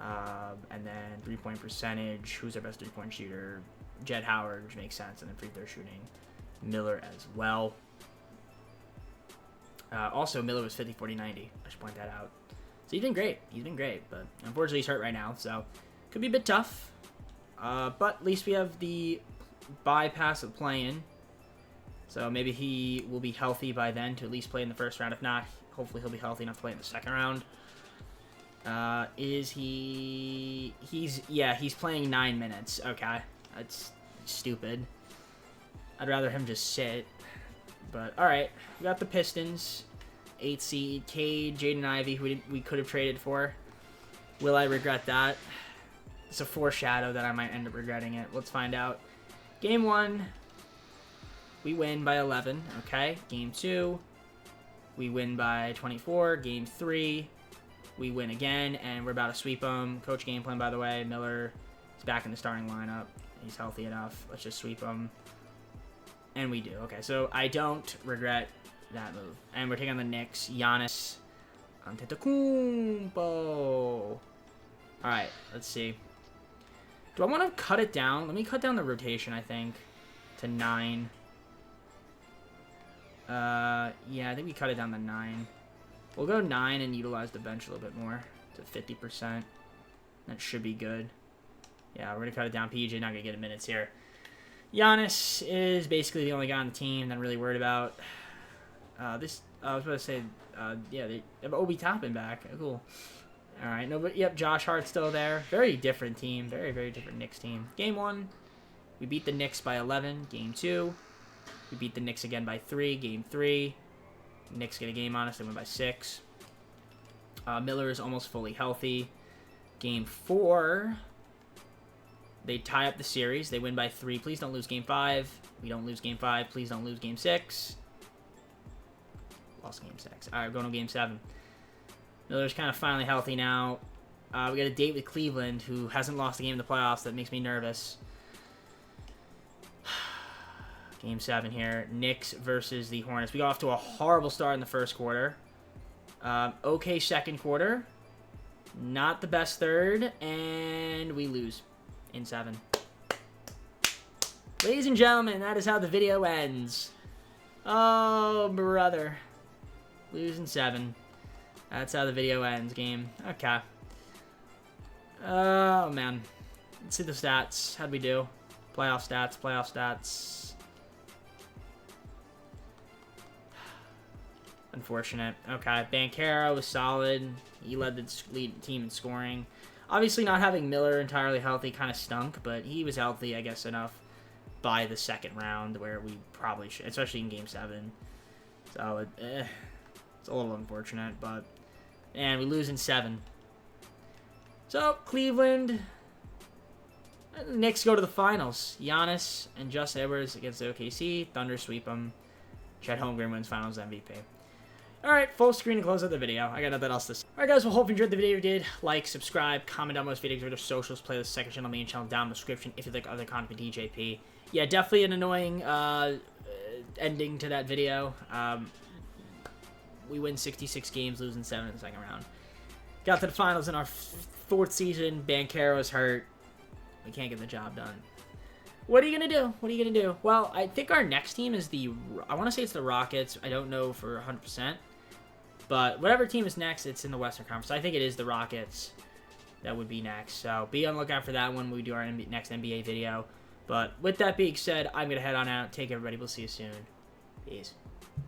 And then three-point percentage, who's our best three-point shooter? Jed Howard, which makes sense. And then free throw shooting, Miller as well. Also, Miller was 50, 40, 90. I should point that out. So he's been great. He's been great. But unfortunately, he's hurt right now. So could be a bit tough. But at least we have the bypass of play-in. So maybe he will be healthy by then to at least play in the first round. If not, hopefully he'll be healthy enough to play in the second round. Is he... He's playing 9 minutes. Okay. That's stupid. I'd rather him just sit. But, alright. We got the Pistons. 8 seed. Cade, Jaden Ivey, who we could have traded for. Will I regret that? It's a foreshadow that I might end up regretting it. Let's find out. Game 1. We win by 11. Okay. Game 2. We win by 24. Game 3. We win again, and we're about to sweep them. Coach game plan, by the way. Miller is back in the starting lineup. He's healthy enough. Let's just sweep him. And we do. Okay, so I don't regret that move. And we're taking on the Knicks. Giannis Antetokounmpo. All right, let's see. Do I want to cut it down? Let me cut down the rotation, I think, to 9. Yeah, I think we cut it down to 9. We'll go 9 and utilize the bench a little bit more to 50%. That should be good. Yeah, we're going to cut it down. PJ not going to get minutes here. Giannis is basically the only guy on the team that I'm really worried about. I was about to say, yeah, they have Obi Toppin back. Cool. All right. No, but yep, Josh Hart's still there. Very different team. Very, very different Knicks team. Game 1, we beat the Knicks by 11. Game 2, we beat the Knicks again by 3. Game 3, Knicks get a game on us. They win by 6. Miller is almost fully healthy. Game 4, they tie up the series. They win by 3. Please don't lose Game 5. We don't lose Game 5. Please don't lose Game 6. Lost Game 6. All right, we're going to Game 7. Miller's kind of finally healthy now. We got a date with Cleveland, who hasn't lost a game in the playoffs. That makes me nervous. Game 7 here. Knicks versus the Hornets. We got off to a horrible start in the first quarter. Okay second quarter. Not the best third. And we lose in 7. Ladies and gentlemen, that is how the video ends. Oh, brother. Lose in 7. That's how the video ends, game. Okay. Oh, man. Let's see the stats. How'd we do? Playoff stats, playoff stats. Unfortunate. Okay, Banchero was solid. He led the lead team in scoring. Obviously, not having Miller entirely healthy kind of stunk, but he was healthy, I guess, enough by the second round where we probably should, especially in Game 7. So, it's a little unfortunate, but... And we lose in 7. So, Cleveland... The Knicks go to the finals. Giannis and Justin Edwards against the OKC. Thunder sweep them. Chet Holmgren wins finals MVP. Alright, full screen to close out the video. I got nothing else to say. Alright guys, well, hope you enjoyed the video. If you did, like, subscribe, comment down most videos, go to socials, playlist, second channel, main channel, down in the description if you like other content with DJP. Yeah, definitely an annoying ending to that video. We win 66 games, losing 7 in the second round. Got to the finals in our 4th season. Banchero's hurt. We can't get the job done. What are you going to do? What are you going to do? Well, I think our next team is the... I want to say it's the Rockets. I don't know for 100%. But whatever team is next, it's in the Western Conference. I think it is the Rockets that would be next. So be on the lookout for that when we do our next NBA video. But with that being said, I'm going to head on out. Take care, everybody. We'll see you soon. Peace.